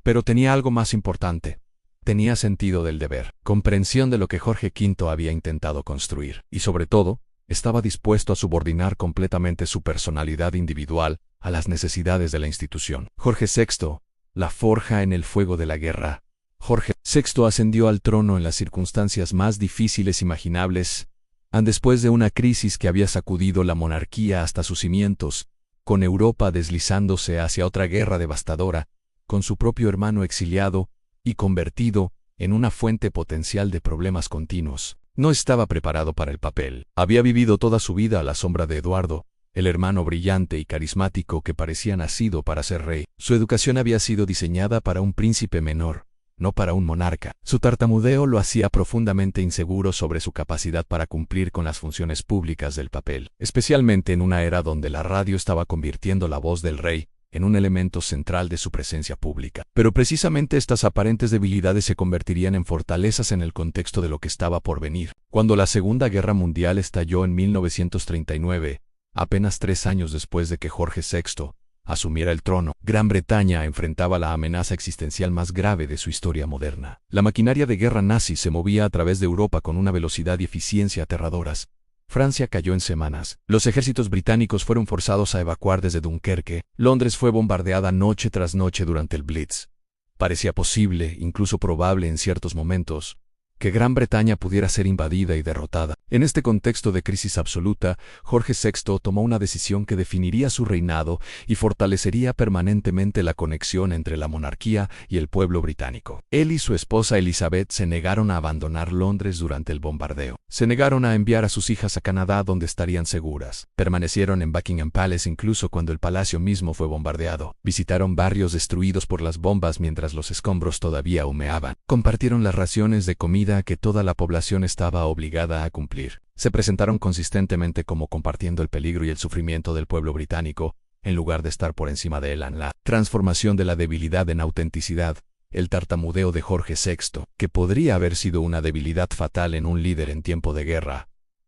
Pero tenía algo más importante. Tenía sentido del deber, comprensión de lo que Jorge V había intentado construir, y sobre todo, estaba dispuesto a subordinar completamente su personalidad individual a las necesidades de la institución. Jorge VI, la forja en el fuego de la guerra. Jorge VI ascendió al trono en las circunstancias más difíciles imaginables, después de una crisis que había sacudido la monarquía hasta sus cimientos, con Europa deslizándose hacia otra guerra devastadora, con su propio hermano exiliado y convertido en una fuente potencial de problemas continuos. No estaba preparado para el papel. Había vivido toda su vida a la sombra de Eduardo, el hermano brillante y carismático que parecía nacido para ser rey. Su educación había sido diseñada para un príncipe menor, no para un monarca. Su tartamudeo lo hacía profundamente inseguro sobre su capacidad para cumplir con las funciones públicas del papel, especialmente en una era donde la radio estaba convirtiendo la voz del rey en un elemento central de su presencia pública. Pero precisamente estas aparentes debilidades se convertirían en fortalezas en el contexto de lo que estaba por venir. Cuando la Segunda Guerra Mundial estalló en 1939, apenas 3 años después de que Jorge VI asumiera el trono, Gran Bretaña enfrentaba la amenaza existencial más grave de su historia moderna. La maquinaria de guerra nazi se movía a través de Europa con una velocidad y eficiencia aterradoras. Francia cayó en semanas. Los ejércitos británicos fueron forzados a evacuar desde Dunkerque. Londres fue bombardeada noche tras noche durante el Blitz. Parecía posible, incluso probable en ciertos momentos, que Gran Bretaña pudiera ser invadida y derrotada. En este contexto de crisis absoluta, Jorge VI tomó una decisión que definiría su reinado y fortalecería permanentemente la conexión entre la monarquía y el pueblo británico. Él y su esposa Elizabeth se negaron a abandonar Londres durante el bombardeo. Se negaron a enviar a sus hijas a Canadá donde estarían seguras. Permanecieron en Buckingham Palace incluso cuando el palacio mismo fue bombardeado. Visitaron barrios destruidos por las bombas mientras los escombros todavía humeaban. Compartieron las raciones de comida que toda la población estaba obligada a cumplir. Se presentaron consistentemente como compartiendo el peligro y el sufrimiento del pueblo británico, en lugar de estar por encima de él. La transformación de la debilidad en autenticidad, el tartamudeo de Jorge VI, que podría haber sido una debilidad fatal en un líder en tiempo de guerra,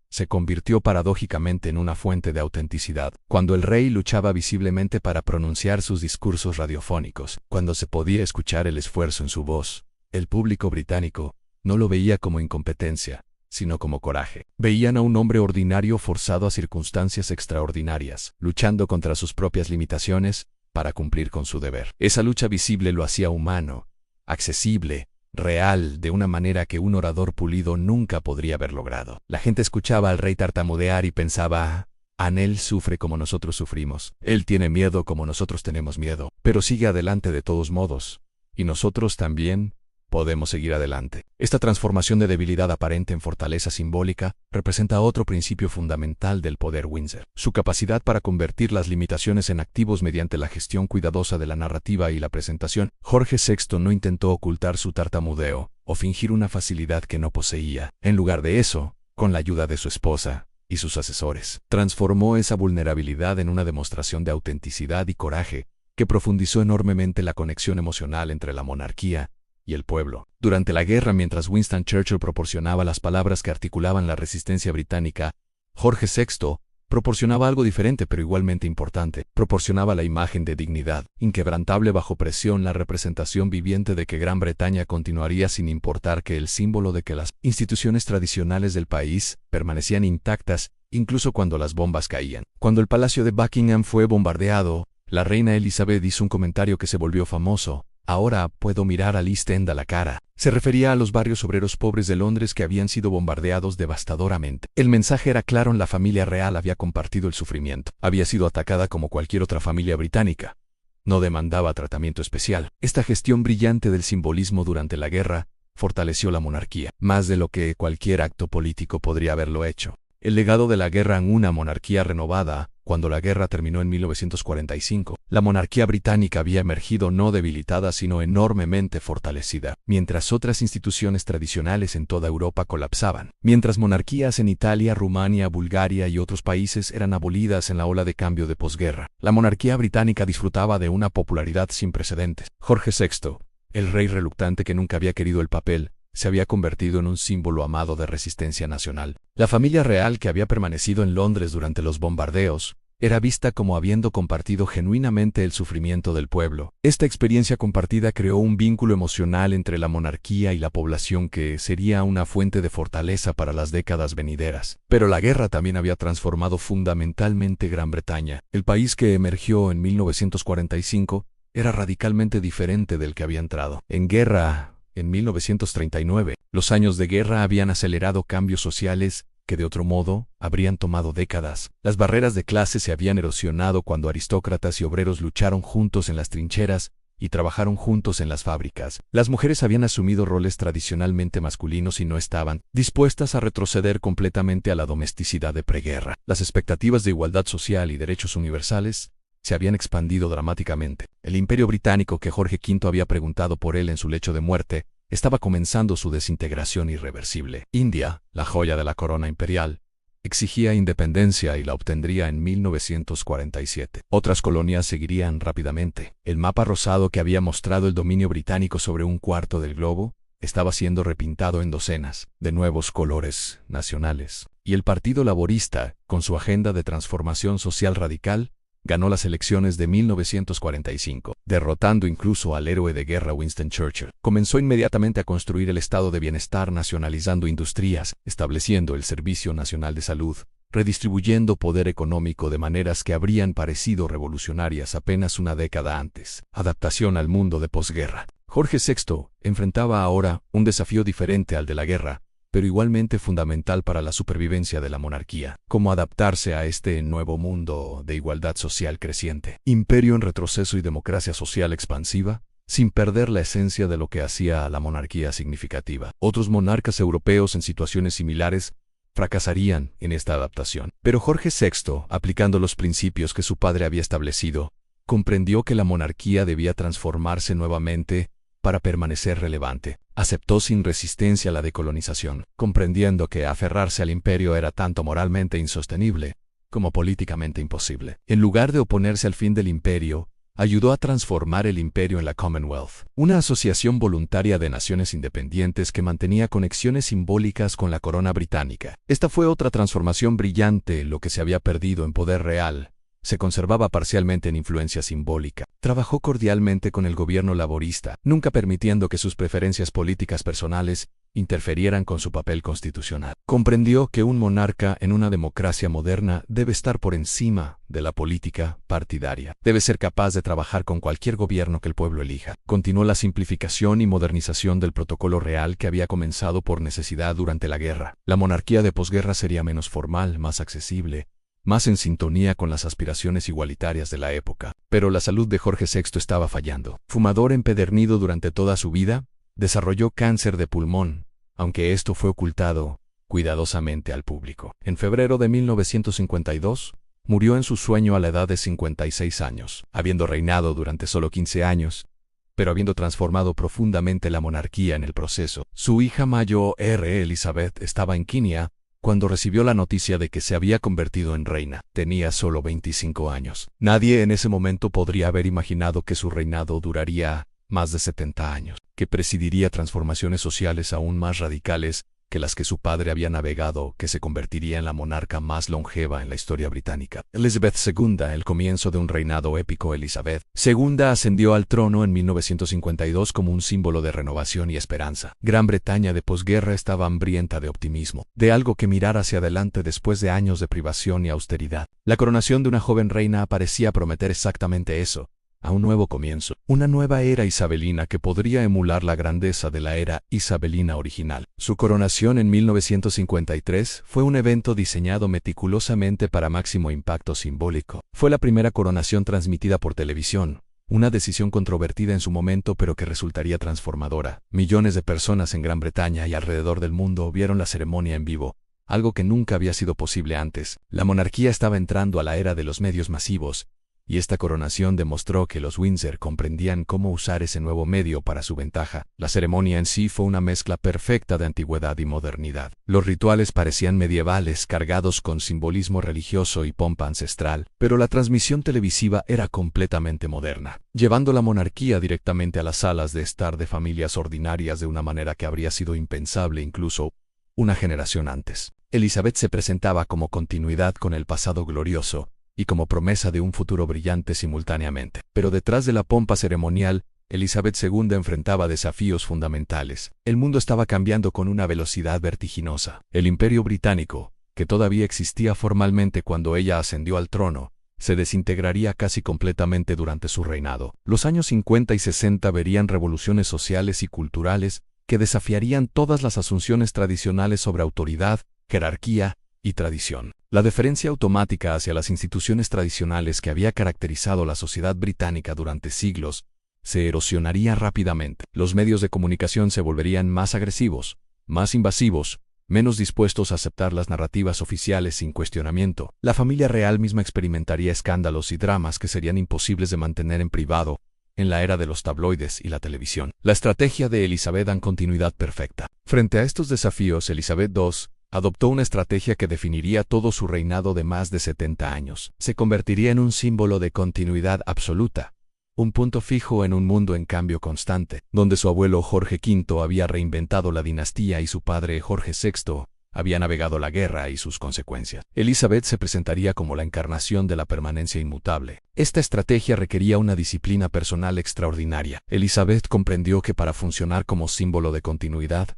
se convirtió paradójicamente en una fuente de autenticidad. Cuando el rey luchaba visiblemente para pronunciar sus discursos radiofónicos, cuando se podía escuchar el esfuerzo en su voz, el público británico no lo veía como incompetencia, sino como coraje. Veían a un hombre ordinario forzado a circunstancias extraordinarias, luchando contra sus propias limitaciones para cumplir con su deber. Esa lucha visible lo hacía humano, accesible, real, de una manera que un orador pulido nunca podría haber logrado. La gente escuchaba al rey tartamudear y pensaba: Anel sufre como nosotros sufrimos. Él tiene miedo como nosotros tenemos miedo, pero sigue adelante de todos modos. Y nosotros también podemos seguir adelante. Esta transformación de debilidad aparente en fortaleza simbólica representa otro principio fundamental del poder Windsor: su capacidad para convertir las limitaciones en activos mediante la gestión cuidadosa de la narrativa y la presentación. Jorge VI no intentó ocultar su tartamudeo o fingir una facilidad que no poseía. En lugar de eso, con la ayuda de su esposa y sus asesores. Transformó esa vulnerabilidad en una demostración de autenticidad y coraje que profundizó enormemente la conexión emocional entre la monarquía y el pueblo. Durante la guerra, mientras Winston Churchill proporcionaba las palabras que articulaban la resistencia británica, Jorge VI proporcionaba algo diferente pero igualmente importante. Proporcionaba la imagen de dignidad, inquebrantable bajo presión, la representación viviente de que Gran Bretaña continuaría sin importar que el símbolo de que las instituciones tradicionales del país permanecían intactas, incluso cuando las bombas caían. Cuando el Palacio de Buckingham fue bombardeado, la reina Elizabeth hizo un comentario que se volvió famoso: "Ahora puedo mirar al East End a la cara". Se refería a los barrios obreros pobres de Londres que habían sido bombardeados devastadoramente. El mensaje era claro: la familia real había compartido el sufrimiento. Había sido atacada como cualquier otra familia británica. No demandaba tratamiento especial. Esta gestión brillante del simbolismo durante la guerra fortaleció la monarquía, más de lo que cualquier acto político podría haberlo hecho. El legado de la guerra en una monarquía renovada. Cuando la guerra terminó en 1945, la monarquía británica había emergido no debilitada sino enormemente fortalecida, mientras otras instituciones tradicionales en toda Europa colapsaban. Mientras monarquías en Italia, Rumania, Bulgaria y otros países eran abolidas en la ola de cambio de posguerra, la monarquía británica disfrutaba de una popularidad sin precedentes. Jorge VI, el rey reluctante que nunca había querido el papel, se había convertido en un símbolo amado de resistencia nacional. La familia real, que había permanecido en Londres durante los bombardeos, era vista como habiendo compartido genuinamente el sufrimiento del pueblo. Esta experiencia compartida creó un vínculo emocional entre la monarquía y la población que sería una fuente de fortaleza para las décadas venideras. Pero la guerra también había transformado fundamentalmente Gran Bretaña. El país que emergió en 1945 era radicalmente diferente del que había entrado en guerra. En 1939, los años de guerra habían acelerado cambios sociales que de otro modo habrían tomado décadas. Las barreras de clase se habían erosionado cuando aristócratas y obreros lucharon juntos en las trincheras y trabajaron juntos en las fábricas. Las mujeres habían asumido roles tradicionalmente masculinos y no estaban dispuestas a retroceder completamente a la domesticidad de preguerra. Las expectativas de igualdad social y derechos universales se habían expandido dramáticamente. El imperio británico, que Jorge V había preguntado por él en su lecho de muerte, estaba comenzando su desintegración irreversible. India, la joya de la corona imperial, exigía independencia y la obtendría en 1947. Otras colonias seguirían rápidamente. El mapa rosado que había mostrado el dominio británico sobre un cuarto del globo estaba siendo repintado en docenas de nuevos colores nacionales. Y el Partido Laborista, con su agenda de transformación social radical, ganó las elecciones de 1945, derrotando incluso al héroe de guerra Winston Churchill. Comenzó inmediatamente a construir el estado de bienestar, nacionalizando industrias, estableciendo el Servicio Nacional de Salud, redistribuyendo poder económico de maneras que habrían parecido revolucionarias apenas una década antes. Adaptación al mundo de posguerra. Jorge VI enfrentaba ahora un desafío diferente al de la guerra, pero igualmente fundamental para la supervivencia de la monarquía: cómo adaptarse a este nuevo mundo de igualdad social creciente. Imperio en retroceso y democracia social expansiva, sin perder la esencia de lo que hacía a la monarquía significativa. Otros monarcas europeos en situaciones similares fracasarían en esta adaptación. Pero Jorge VI, aplicando los principios que su padre había establecido, comprendió que la monarquía debía transformarse nuevamente para permanecer relevante. Aceptó sin resistencia la decolonización, comprendiendo que aferrarse al imperio era tanto moralmente insostenible como políticamente imposible. En lugar de oponerse al fin del imperio, ayudó a transformar el imperio en la Commonwealth, una asociación voluntaria de naciones independientes que mantenía conexiones simbólicas con la corona británica. Esta fue otra transformación brillante. Lo que se había perdido en poder real se conservaba parcialmente en influencia simbólica. Trabajó cordialmente con el gobierno laborista, nunca permitiendo que sus preferencias políticas personales interferieran con su papel constitucional. Comprendió que un monarca en una democracia moderna debe estar por encima de la política partidaria. Debe ser capaz de trabajar con cualquier gobierno que el pueblo elija. Continuó la simplificación y modernización del protocolo real que había comenzado por necesidad durante la guerra. La monarquía de posguerra sería menos formal, más accesible, más en sintonía con las aspiraciones igualitarias de la época. Pero la salud de Jorge VI estaba fallando. Fumador empedernido durante toda su vida, desarrolló cáncer de pulmón, aunque esto fue ocultado cuidadosamente al público. En febrero de 1952, murió en su sueño a la edad de 56 años, habiendo reinado durante solo 15 años, pero habiendo transformado profundamente la monarquía en el proceso. Su hija mayor, Elizabeth, estaba en Kenia, cuando recibió la noticia de que se había convertido en reina. Tenía solo 25 años. Nadie en ese momento podría haber imaginado que su reinado duraría más de 70 años, que presidiría transformaciones sociales aún más radicales que las que su padre había navegado, que se convertiría en la monarca más longeva en la historia británica. Elizabeth II, el comienzo de un reinado épico. Elizabeth II ascendió al trono en 1952 como un símbolo de renovación y esperanza. Gran Bretaña de posguerra estaba hambrienta de optimismo, de algo que mirar hacia adelante después de años de privación y austeridad. La coronación de una joven reina parecía prometer exactamente eso. A un nuevo comienzo, una nueva era isabelina que podría emular la grandeza de la era isabelina original. Su coronación en 1953 fue un evento diseñado meticulosamente para máximo impacto simbólico. Fue la primera coronación transmitida por televisión, una decisión controvertida en su momento pero que resultaría transformadora. Millones de personas en Gran Bretaña y alrededor del mundo vieron la ceremonia en vivo, algo que nunca había sido posible antes. La monarquía estaba entrando a la era de los medios masivos, y esta coronación demostró que los Windsor comprendían cómo usar ese nuevo medio para su ventaja. La ceremonia en sí fue una mezcla perfecta de antigüedad y modernidad. Los rituales parecían medievales, cargados con simbolismo religioso y pompa ancestral, pero la transmisión televisiva era completamente moderna, llevando la monarquía directamente a las salas de estar de familias ordinarias de una manera que habría sido impensable incluso una generación antes. Elizabeth se presentaba como continuidad con el pasado glorioso, y como promesa de un futuro brillante simultáneamente. Pero detrás de la pompa ceremonial, Elizabeth II enfrentaba desafíos fundamentales. El mundo estaba cambiando con una velocidad vertiginosa. El Imperio Británico, que todavía existía formalmente cuando ella ascendió al trono, se desintegraría casi completamente durante su reinado. Los años 50 y 60 verían revoluciones sociales y culturales que desafiarían todas las asunciones tradicionales sobre autoridad, jerarquía y tradición. La deferencia automática hacia las instituciones tradicionales que había caracterizado la sociedad británica durante siglos se erosionaría rápidamente. Los medios de comunicación se volverían más agresivos, más invasivos, menos dispuestos a aceptar las narrativas oficiales sin cuestionamiento. La familia real misma experimentaría escándalos y dramas que serían imposibles de mantener en privado en la era de los tabloides y la televisión. La estrategia de Elizabeth en continuidad perfecta. Frente a estos desafíos, Elizabeth II adoptó una estrategia que definiría todo su reinado de más de 70 años. Se convertiría en un símbolo de continuidad absoluta, un punto fijo en un mundo en cambio constante, donde su abuelo Jorge V había reinventado la dinastía y su padre Jorge VI había navegado la guerra y sus consecuencias. Elizabeth se presentaría como la encarnación de la permanencia inmutable. Esta estrategia requería una disciplina personal extraordinaria. Elizabeth comprendió que para funcionar como símbolo de continuidad,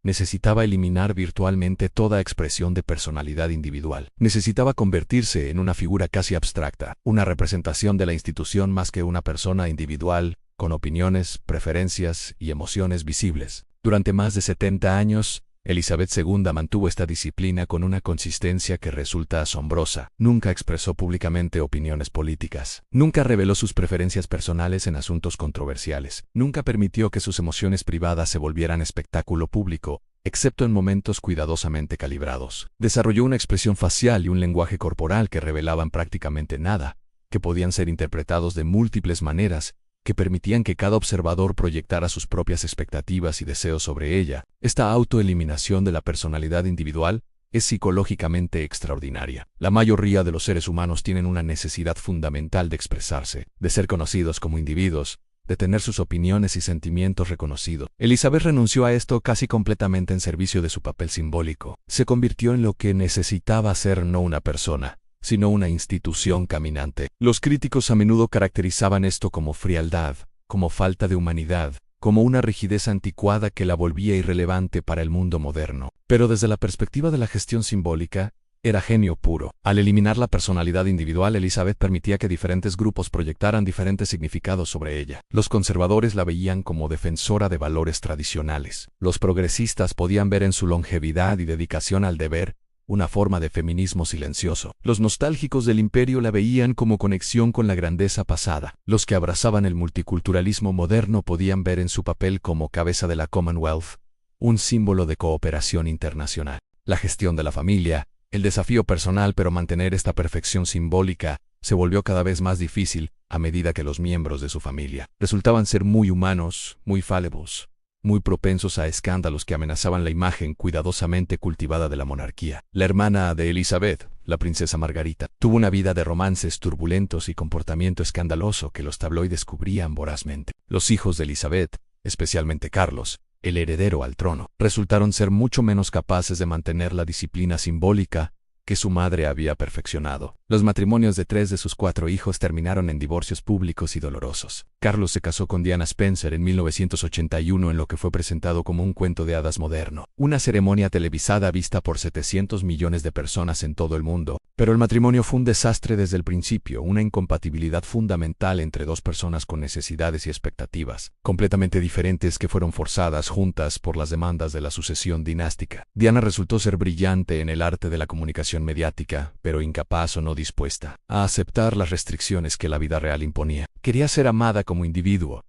necesitaba eliminar virtualmente toda expresión de personalidad individual. Necesitaba convertirse en una figura casi abstracta, una representación de la institución más que una persona individual, con opiniones, preferencias y emociones visibles. Durante más de 70 años, Elizabeth II mantuvo esta disciplina con una consistencia que resulta asombrosa. Nunca expresó públicamente opiniones políticas. Nunca reveló sus preferencias personales en asuntos controversiales. Nunca permitió que sus emociones privadas se volvieran espectáculo público, excepto en momentos cuidadosamente calibrados. Desarrolló una expresión facial y un lenguaje corporal que revelaban prácticamente nada, que podían ser interpretados de múltiples maneras, que permitían que cada observador proyectara sus propias expectativas y deseos sobre ella. Esta autoeliminación de la personalidad individual es psicológicamente extraordinaria. La mayoría de los seres humanos tienen una necesidad fundamental de expresarse, de ser conocidos como individuos, de tener sus opiniones y sentimientos reconocidos. Elizabeth renunció a esto casi completamente en servicio de su papel simbólico. Se convirtió en lo que necesitaba ser, no una persona, sino una institución caminante. Los críticos a menudo caracterizaban esto como frialdad, como falta de humanidad, como una rigidez anticuada que la volvía irrelevante para el mundo moderno. Pero desde la perspectiva de la gestión simbólica, era genio puro. Al eliminar la personalidad individual, Elizabeth permitía que diferentes grupos proyectaran diferentes significados sobre ella. Los conservadores la veían como defensora de valores tradicionales. Los progresistas podían ver en su longevidad y dedicación al deber una forma de feminismo silencioso. Los nostálgicos del imperio la veían como conexión con la grandeza pasada. Los que abrazaban el multiculturalismo moderno podían ver en su papel como cabeza de la Commonwealth un símbolo de cooperación internacional. La gestión de la familia, el desafío personal, pero mantener esta perfección simbólica, se volvió cada vez más difícil a medida que los miembros de su familia resultaban ser muy humanos, muy falibles, muy propensos a escándalos que amenazaban la imagen cuidadosamente cultivada de la monarquía. La hermana de Elizabeth, la princesa Margarita, tuvo una vida de romances turbulentos y comportamiento escandaloso que los tabloides cubrían vorazmente. Los hijos de Elizabeth, especialmente Carlos, el heredero al trono, resultaron ser mucho menos capaces de mantener la disciplina simbólica que su madre había perfeccionado. Los matrimonios de 3 de sus 4 hijos terminaron en divorcios públicos y dolorosos. Carlos se casó con Diana Spencer en 1981 en lo que fue presentado como un cuento de hadas moderno, una ceremonia televisada vista por 700 millones de personas en todo el mundo. Pero el matrimonio fue un desastre desde el principio, una incompatibilidad fundamental entre dos personas con necesidades y expectativas completamente diferentes que fueron forzadas juntas por las demandas de la sucesión dinástica. Diana resultó ser brillante en el arte de la comunicación mediática, pero incapaz o no dispuesta a aceptar las restricciones que la vida real imponía. Quería ser amada como individuo,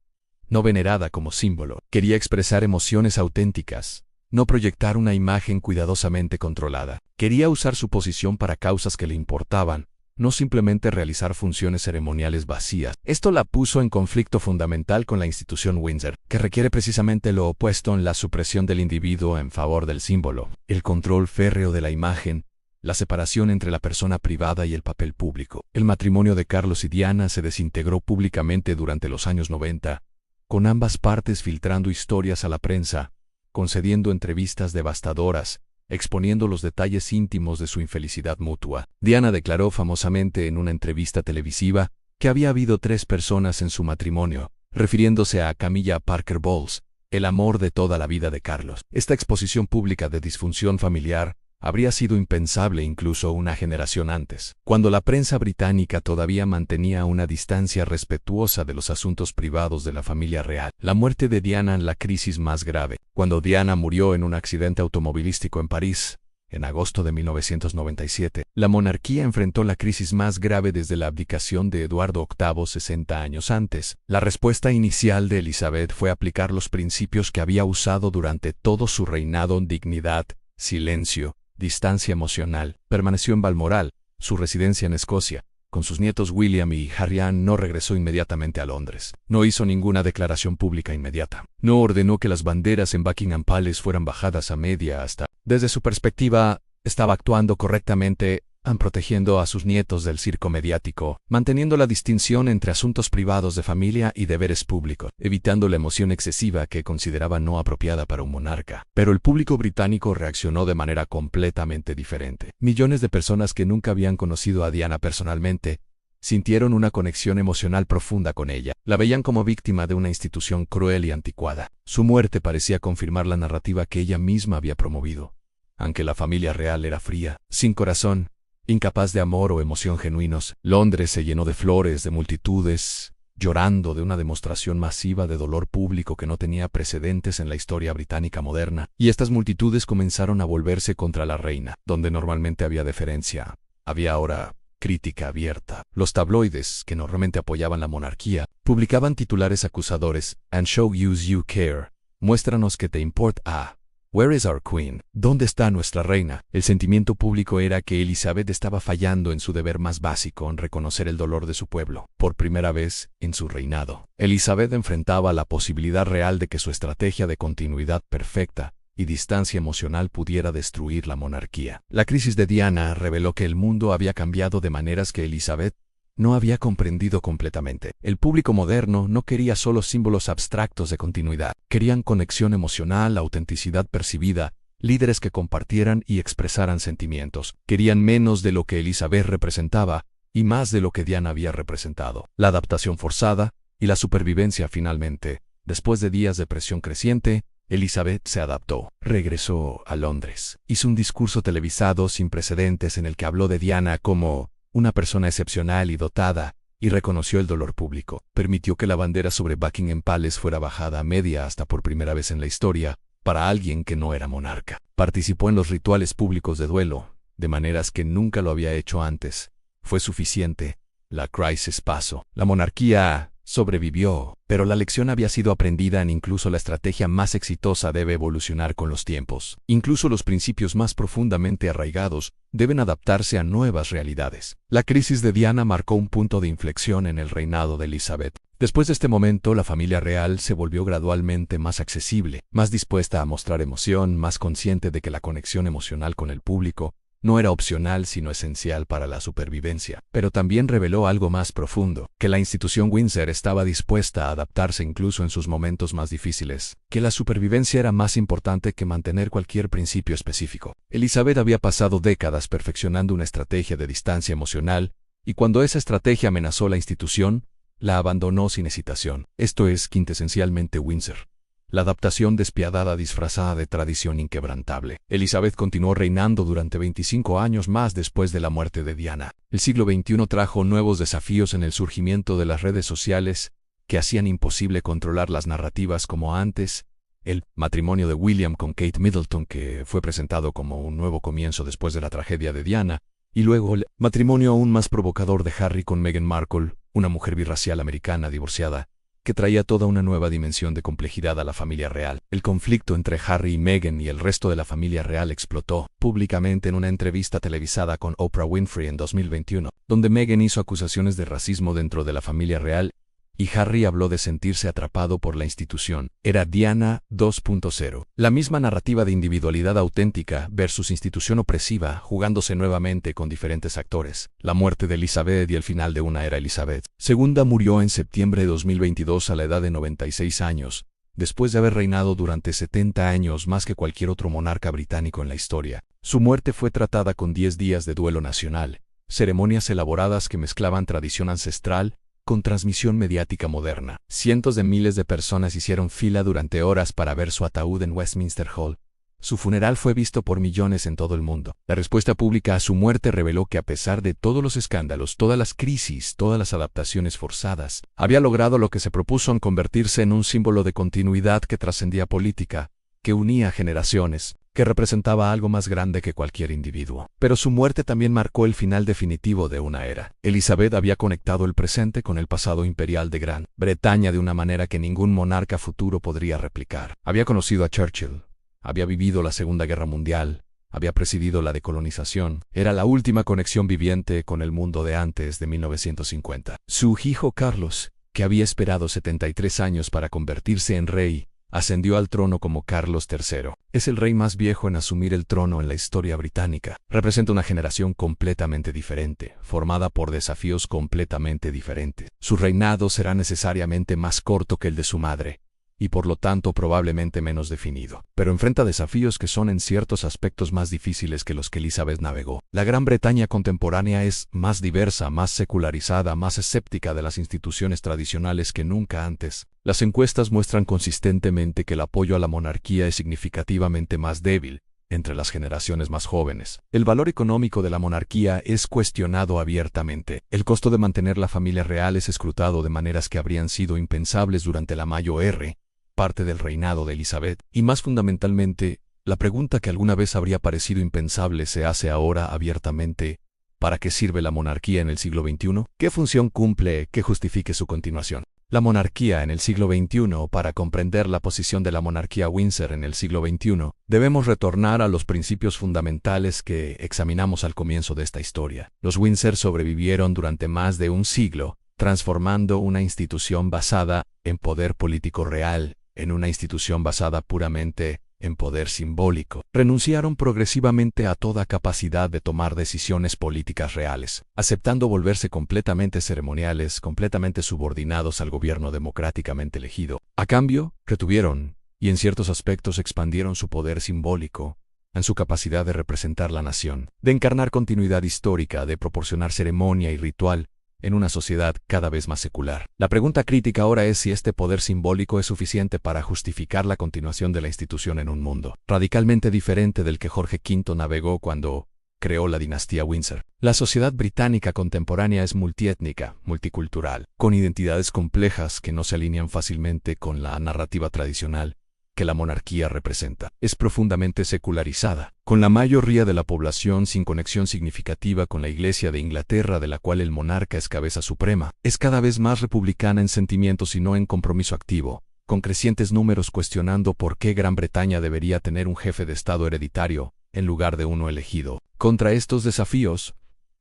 no venerada como símbolo. Quería expresar emociones auténticas, no proyectar una imagen cuidadosamente controlada. Quería usar su posición para causas que le importaban, no simplemente realizar funciones ceremoniales vacías. Esto la puso en conflicto fundamental con la institución Windsor, que requiere precisamente lo opuesto en la supresión del individuo en favor del símbolo, el control férreo de la imagen, la separación entre la persona privada y el papel público. El matrimonio de Carlos y Diana se desintegró públicamente durante los años 90, con ambas partes filtrando historias a la prensa, concediendo entrevistas devastadoras, exponiendo los detalles íntimos de su infelicidad mutua. Diana declaró famosamente en una entrevista televisiva que había habido 3 personas en su matrimonio, refiriéndose a Camilla Parker Bowles, el amor de toda la vida de Carlos. Esta exposición pública de disfunción familiar habría sido impensable incluso una generación antes, cuando la prensa británica todavía mantenía una distancia respetuosa de los asuntos privados de la familia real. La muerte de Diana en la crisis más grave. Cuando Diana murió en un accidente automovilístico en París, en agosto de 1997, la monarquía enfrentó la crisis más grave desde la abdicación de Eduardo VIII 60 años antes. La respuesta inicial de Elizabeth fue aplicar los principios que había usado durante todo su reinado: dignidad, silencio, distancia emocional. Permaneció en Balmoral, su residencia en Escocia, con sus nietos William y Harry. No regresó inmediatamente a Londres. No hizo ninguna declaración pública inmediata. No ordenó que las banderas en Buckingham Palace fueran bajadas a media asta. Desde su perspectiva, estaba actuando correctamente, protegiendo a sus nietos del circo mediático, manteniendo la distinción entre asuntos privados de familia y deberes públicos, evitando la emoción excesiva que consideraba no apropiada para un monarca. Pero el público británico reaccionó de manera completamente diferente. Millones de personas que nunca habían conocido a Diana personalmente sintieron una conexión emocional profunda con ella. La veían como víctima de una institución cruel y anticuada. Su muerte parecía confirmar la narrativa que ella misma había promovido. Aunque la familia real era fría, sin corazón, incapaz de amor o emoción genuinos, Londres se llenó de flores, de multitudes, llorando, de una demostración masiva de dolor público que no tenía precedentes en la historia británica moderna. Y estas multitudes comenzaron a volverse contra la reina. Donde normalmente había deferencia, había ahora crítica abierta. Los tabloides, que normalmente apoyaban la monarquía, publicaban titulares acusadores: "And show you care", muéstranos que te importa. "Where is our queen?", ¿dónde está nuestra reina? El sentimiento público era que Elizabeth estaba fallando en su deber más básico, en reconocer el dolor de su pueblo. Por primera vez en su reinado, Elizabeth enfrentaba la posibilidad real de que su estrategia de continuidad perfecta y distancia emocional pudiera destruir la monarquía. La crisis de Diana reveló que el mundo había cambiado de maneras que Elizabeth no había comprendido completamente. El público moderno no quería solo símbolos abstractos de continuidad. Querían conexión emocional, autenticidad percibida, líderes que compartieran y expresaran sentimientos. Querían menos de lo que Elizabeth representaba y más de lo que Diana había representado. La adaptación forzada y la supervivencia finalmente. Después de días de presión creciente, Elizabeth se adaptó. Regresó a Londres. Hizo un discurso televisado sin precedentes en el que habló de Diana como una persona excepcional y dotada, y reconoció el dolor público. Permitió que la bandera sobre Buckingham Palace fuera bajada a media asta por primera vez en la historia, para alguien que no era monarca. Participó en los rituales públicos de duelo, de maneras que nunca lo había hecho antes. Fue suficiente. La crisis pasó. La monarquía sobrevivió, pero la lección había sido aprendida. Incluso la estrategia más exitosa debe evolucionar con los tiempos. Incluso los principios más profundamente arraigados deben adaptarse a nuevas realidades. La crisis de Diana marcó un punto de inflexión en el reinado de Elizabeth. Después de este momento, la familia real se volvió gradualmente más accesible, más dispuesta a mostrar emoción, más consciente de que la conexión emocional con el público no era opcional sino esencial para la supervivencia. Pero también reveló algo más profundo, que la institución Windsor estaba dispuesta a adaptarse incluso en sus momentos más difíciles, que la supervivencia era más importante que mantener cualquier principio específico. Elizabeth había pasado décadas perfeccionando una estrategia de distancia emocional, y cuando esa estrategia amenazó la institución, la abandonó sin hesitación. Esto es quintesencialmente Windsor. La adaptación despiadada disfrazada de tradición inquebrantable. Elizabeth continuó reinando durante 25 años más después de la muerte de Diana. El siglo XXI trajo nuevos desafíos en el surgimiento de las redes sociales que hacían imposible controlar las narrativas como antes. El matrimonio de William con Kate Middleton, que fue presentado como un nuevo comienzo después de la tragedia de Diana, y luego el matrimonio aún más provocador de Harry con Meghan Markle, una mujer birracial americana divorciada, que traía toda una nueva dimensión de complejidad a la familia real. El conflicto entre Harry y Meghan y el resto de la familia real explotó públicamente en una entrevista televisada con Oprah Winfrey en 2021, donde Meghan hizo acusaciones de racismo dentro de la familia real y Harry habló de sentirse atrapado por la institución. Era Diana 2.0. La misma narrativa de individualidad auténtica versus institución opresiva, jugándose nuevamente con diferentes actores. La muerte de Elizabeth y el final de una era. Elizabeth II murió en septiembre de 2022 a la edad de 96 años, después de haber reinado durante 70 años más que cualquier otro monarca británico en la historia. Su muerte fue tratada con 10 días de duelo nacional, ceremonias elaboradas que mezclaban tradición ancestral con transmisión mediática moderna. Cientos de miles de personas hicieron fila durante horas para ver su ataúd en Westminster Hall. Su funeral fue visto por millones en todo el mundo. La respuesta pública a su muerte reveló que a pesar de todos los escándalos, todas las crisis, todas las adaptaciones forzadas, había logrado lo que se propuso en convertirse en un símbolo de continuidad que trascendía política, que unía generaciones, que representaba algo más grande que cualquier individuo. Pero su muerte también marcó el final definitivo de una era. Elizabeth había conectado el presente con el pasado imperial de Gran Bretaña de una manera que ningún monarca futuro podría replicar. Había conocido a Churchill, había vivido la Segunda Guerra Mundial, había presidido la decolonización. Era la última conexión viviente con el mundo de antes de 1950. Su hijo Carlos, que había esperado 73 años para convertirse en rey, ascendió al trono como Carlos III. Es el rey más viejo en asumir el trono en la historia británica. Representa una generación completamente diferente, formada por desafíos completamente diferentes. Su reinado será necesariamente más corto que el de su madre, y por lo tanto probablemente menos definido. Pero enfrenta desafíos que son en ciertos aspectos más difíciles que los que Elizabeth navegó. La Gran Bretaña contemporánea es más diversa, más secularizada, más escéptica de las instituciones tradicionales que nunca antes. Las encuestas muestran consistentemente que el apoyo a la monarquía es significativamente más débil entre las generaciones más jóvenes. El valor económico de la monarquía es cuestionado abiertamente. El costo de mantener la familia real es escrutado de maneras que habrían sido impensables durante la Mayo R, parte del reinado de Elizabeth. Y más fundamentalmente, la pregunta que alguna vez habría parecido impensable se hace ahora abiertamente: ¿para qué sirve la monarquía en el siglo XXI? ¿Qué función cumple que justifique su continuación? La monarquía en el siglo XXI. Para comprender la posición de la monarquía Windsor en el siglo XXI, debemos retornar a los principios fundamentales que examinamos al comienzo de esta historia. Los Windsor sobrevivieron durante más de un siglo, transformando una institución basada en poder político real en una institución basada puramente en poder simbólico. Renunciaron progresivamente a toda capacidad de tomar decisiones políticas reales, aceptando volverse completamente ceremoniales, completamente subordinados al gobierno democráticamente elegido. A cambio, retuvieron, y en ciertos aspectos expandieron su poder simbólico, en su capacidad de representar la nación, de encarnar continuidad histórica, de proporcionar ceremonia y ritual, en una sociedad cada vez más secular. La pregunta crítica ahora es si este poder simbólico es suficiente para justificar la continuación de la institución en un mundo radicalmente diferente del que Jorge V navegó cuando creó la dinastía Windsor. La sociedad británica contemporánea es multiétnica, multicultural, con identidades complejas que no se alinean fácilmente con la narrativa tradicional que la monarquía representa. Es profundamente secularizada, con la mayoría de la población sin conexión significativa con la Iglesia de Inglaterra, de la cual el monarca es cabeza suprema. Es cada vez más republicana en sentimientos y no en compromiso activo, con crecientes números cuestionando por qué Gran Bretaña debería tener un jefe de Estado hereditario en lugar de uno elegido. Contra estos desafíos,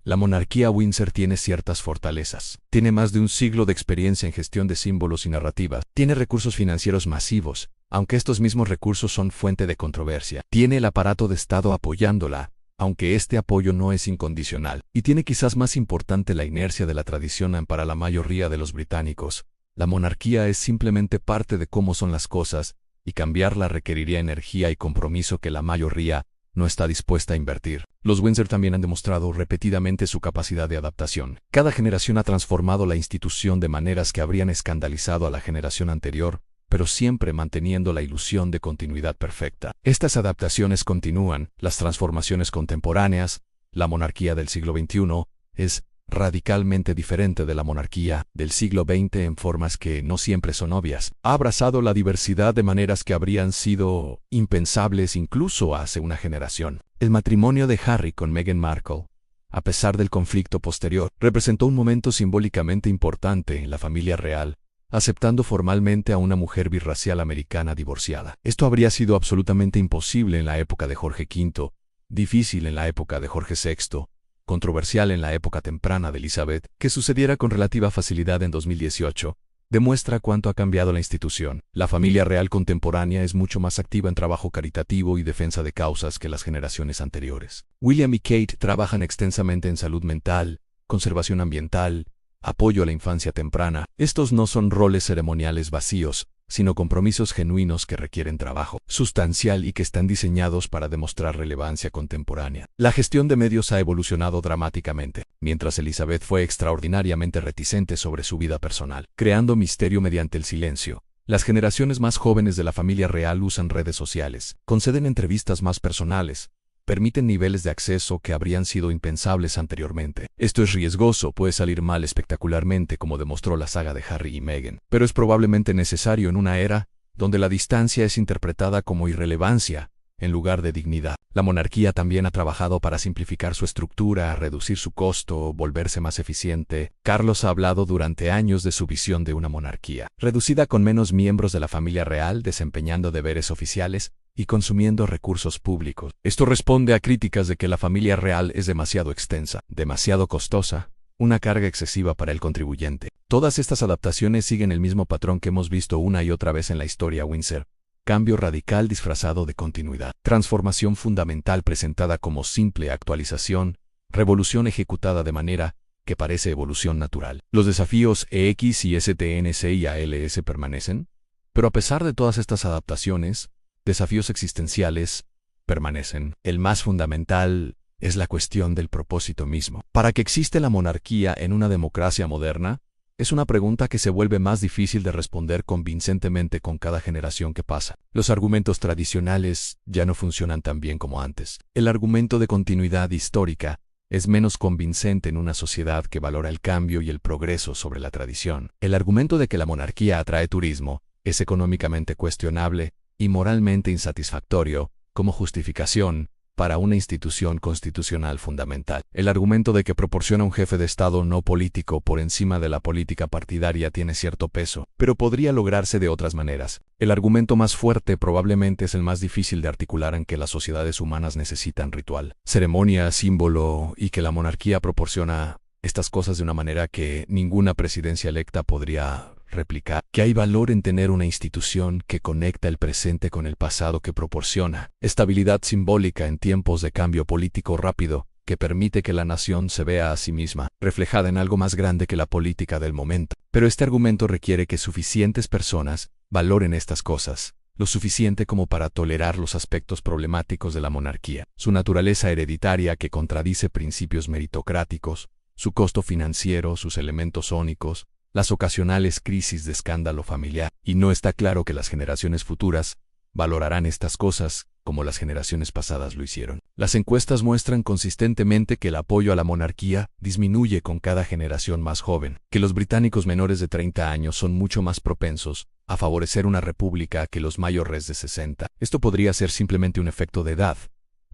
La monarquía Windsor tiene ciertas fortalezas. Tiene más de un siglo de experiencia en gestión de símbolos y narrativas. Tiene recursos financieros masivos, aunque estos mismos recursos son fuente de controversia. Tiene el aparato de Estado apoyándola, aunque este apoyo no es incondicional. Y tiene quizás más importante la inercia de la tradición para la mayoría de los británicos. La monarquía es simplemente parte de cómo son las cosas, y cambiarla requeriría energía y compromiso que la mayoría no está dispuesta a invertir. Los Windsor también han demostrado repetidamente su capacidad de adaptación. Cada generación ha transformado la institución de maneras que habrían escandalizado a la generación anterior, pero siempre manteniendo la ilusión de continuidad perfecta. Estas adaptaciones continúan, las transformaciones contemporáneas, la monarquía del siglo XXI, es radicalmente diferente de la monarquía del siglo XX en formas que no siempre son obvias. Ha abrazado la diversidad de maneras que habrían sido impensables incluso hace una generación. El matrimonio de Harry con Meghan Markle, a pesar del conflicto posterior, representó un momento simbólicamente importante en la familia real, aceptando formalmente a una mujer birracial americana divorciada. Esto habría sido absolutamente imposible en la época de Jorge V, difícil en la época de Jorge VI, controversial en la época temprana de Elizabeth. Que sucediera con relativa facilidad en 2018, demuestra cuánto ha cambiado la institución. La familia real contemporánea es mucho más activa en trabajo caritativo y defensa de causas que las generaciones anteriores. William y Kate trabajan extensamente en salud mental, conservación ambiental, apoyo a la infancia temprana. Estos no son roles ceremoniales vacíos, sino compromisos genuinos que requieren trabajo sustancial y que están diseñados para demostrar relevancia contemporánea. La gestión de medios ha evolucionado dramáticamente, mientras Elizabeth fue extraordinariamente reticente sobre su vida personal, creando misterio mediante el silencio. Las generaciones más jóvenes de la familia real usan redes sociales, conceden entrevistas más personales, permiten niveles de acceso que habrían sido impensables anteriormente. Esto es riesgoso, puede salir mal espectacularmente como demostró la saga de Harry y Meghan, pero es probablemente necesario en una era donde la distancia es interpretada como irrelevancia en lugar de dignidad. La monarquía también ha trabajado para simplificar su estructura, reducir su costo, volverse más eficiente. Carlos ha hablado durante años de su visión de una monarquía reducida con menos miembros de la familia real desempeñando deberes oficiales y consumiendo recursos públicos. Esto responde a críticas de que la familia real es demasiado extensa, demasiado costosa, una carga excesiva para el contribuyente. Todas estas adaptaciones siguen el mismo patrón que hemos visto una y otra vez en la historia Windsor. Cambio radical disfrazado de continuidad. Transformación fundamental presentada como simple actualización. Revolución ejecutada de manera que parece evolución natural. Los desafíos EX y STNC y ALS permanecen, pero a pesar de todas estas adaptaciones, desafíos existenciales permanecen. El más fundamental es la cuestión del propósito mismo. ¿Para qué existe la monarquía en una democracia moderna? Es una pregunta que se vuelve más difícil de responder convincentemente con cada generación que pasa. Los argumentos tradicionales ya no funcionan tan bien como antes. El argumento de continuidad histórica es menos convincente en una sociedad que valora el cambio y el progreso sobre la tradición. El argumento de que la monarquía atrae turismo es económicamente cuestionable y moralmente insatisfactorio como justificación para una institución constitucional fundamental. El argumento de que proporciona un jefe de Estado no político por encima de la política partidaria tiene cierto peso, pero podría lograrse de otras maneras. El argumento más fuerte probablemente es el más difícil de articular en que las sociedades humanas necesitan ritual, ceremonia, símbolo y que la monarquía proporciona estas cosas de una manera que ninguna presidencia electa podría replicar, que hay valor en tener una institución que conecta el presente con el pasado, que proporciona estabilidad simbólica en tiempos de cambio político rápido, que permite que la nación se vea a sí misma reflejada en algo más grande que la política del momento. Pero este argumento requiere que suficientes personas valoren estas cosas, lo suficiente como para tolerar los aspectos problemáticos de la monarquía, su naturaleza hereditaria que contradice principios meritocráticos, su costo financiero, sus elementos ónicos, las ocasionales crisis de escándalo familiar, y no está claro que las generaciones futuras valorarán estas cosas como las generaciones pasadas lo hicieron. Las encuestas muestran consistentemente que el apoyo a la monarquía disminuye con cada generación más joven, que los británicos menores de 30 años son mucho más propensos a favorecer una república que los mayores de 60. Esto podría ser simplemente un efecto de edad.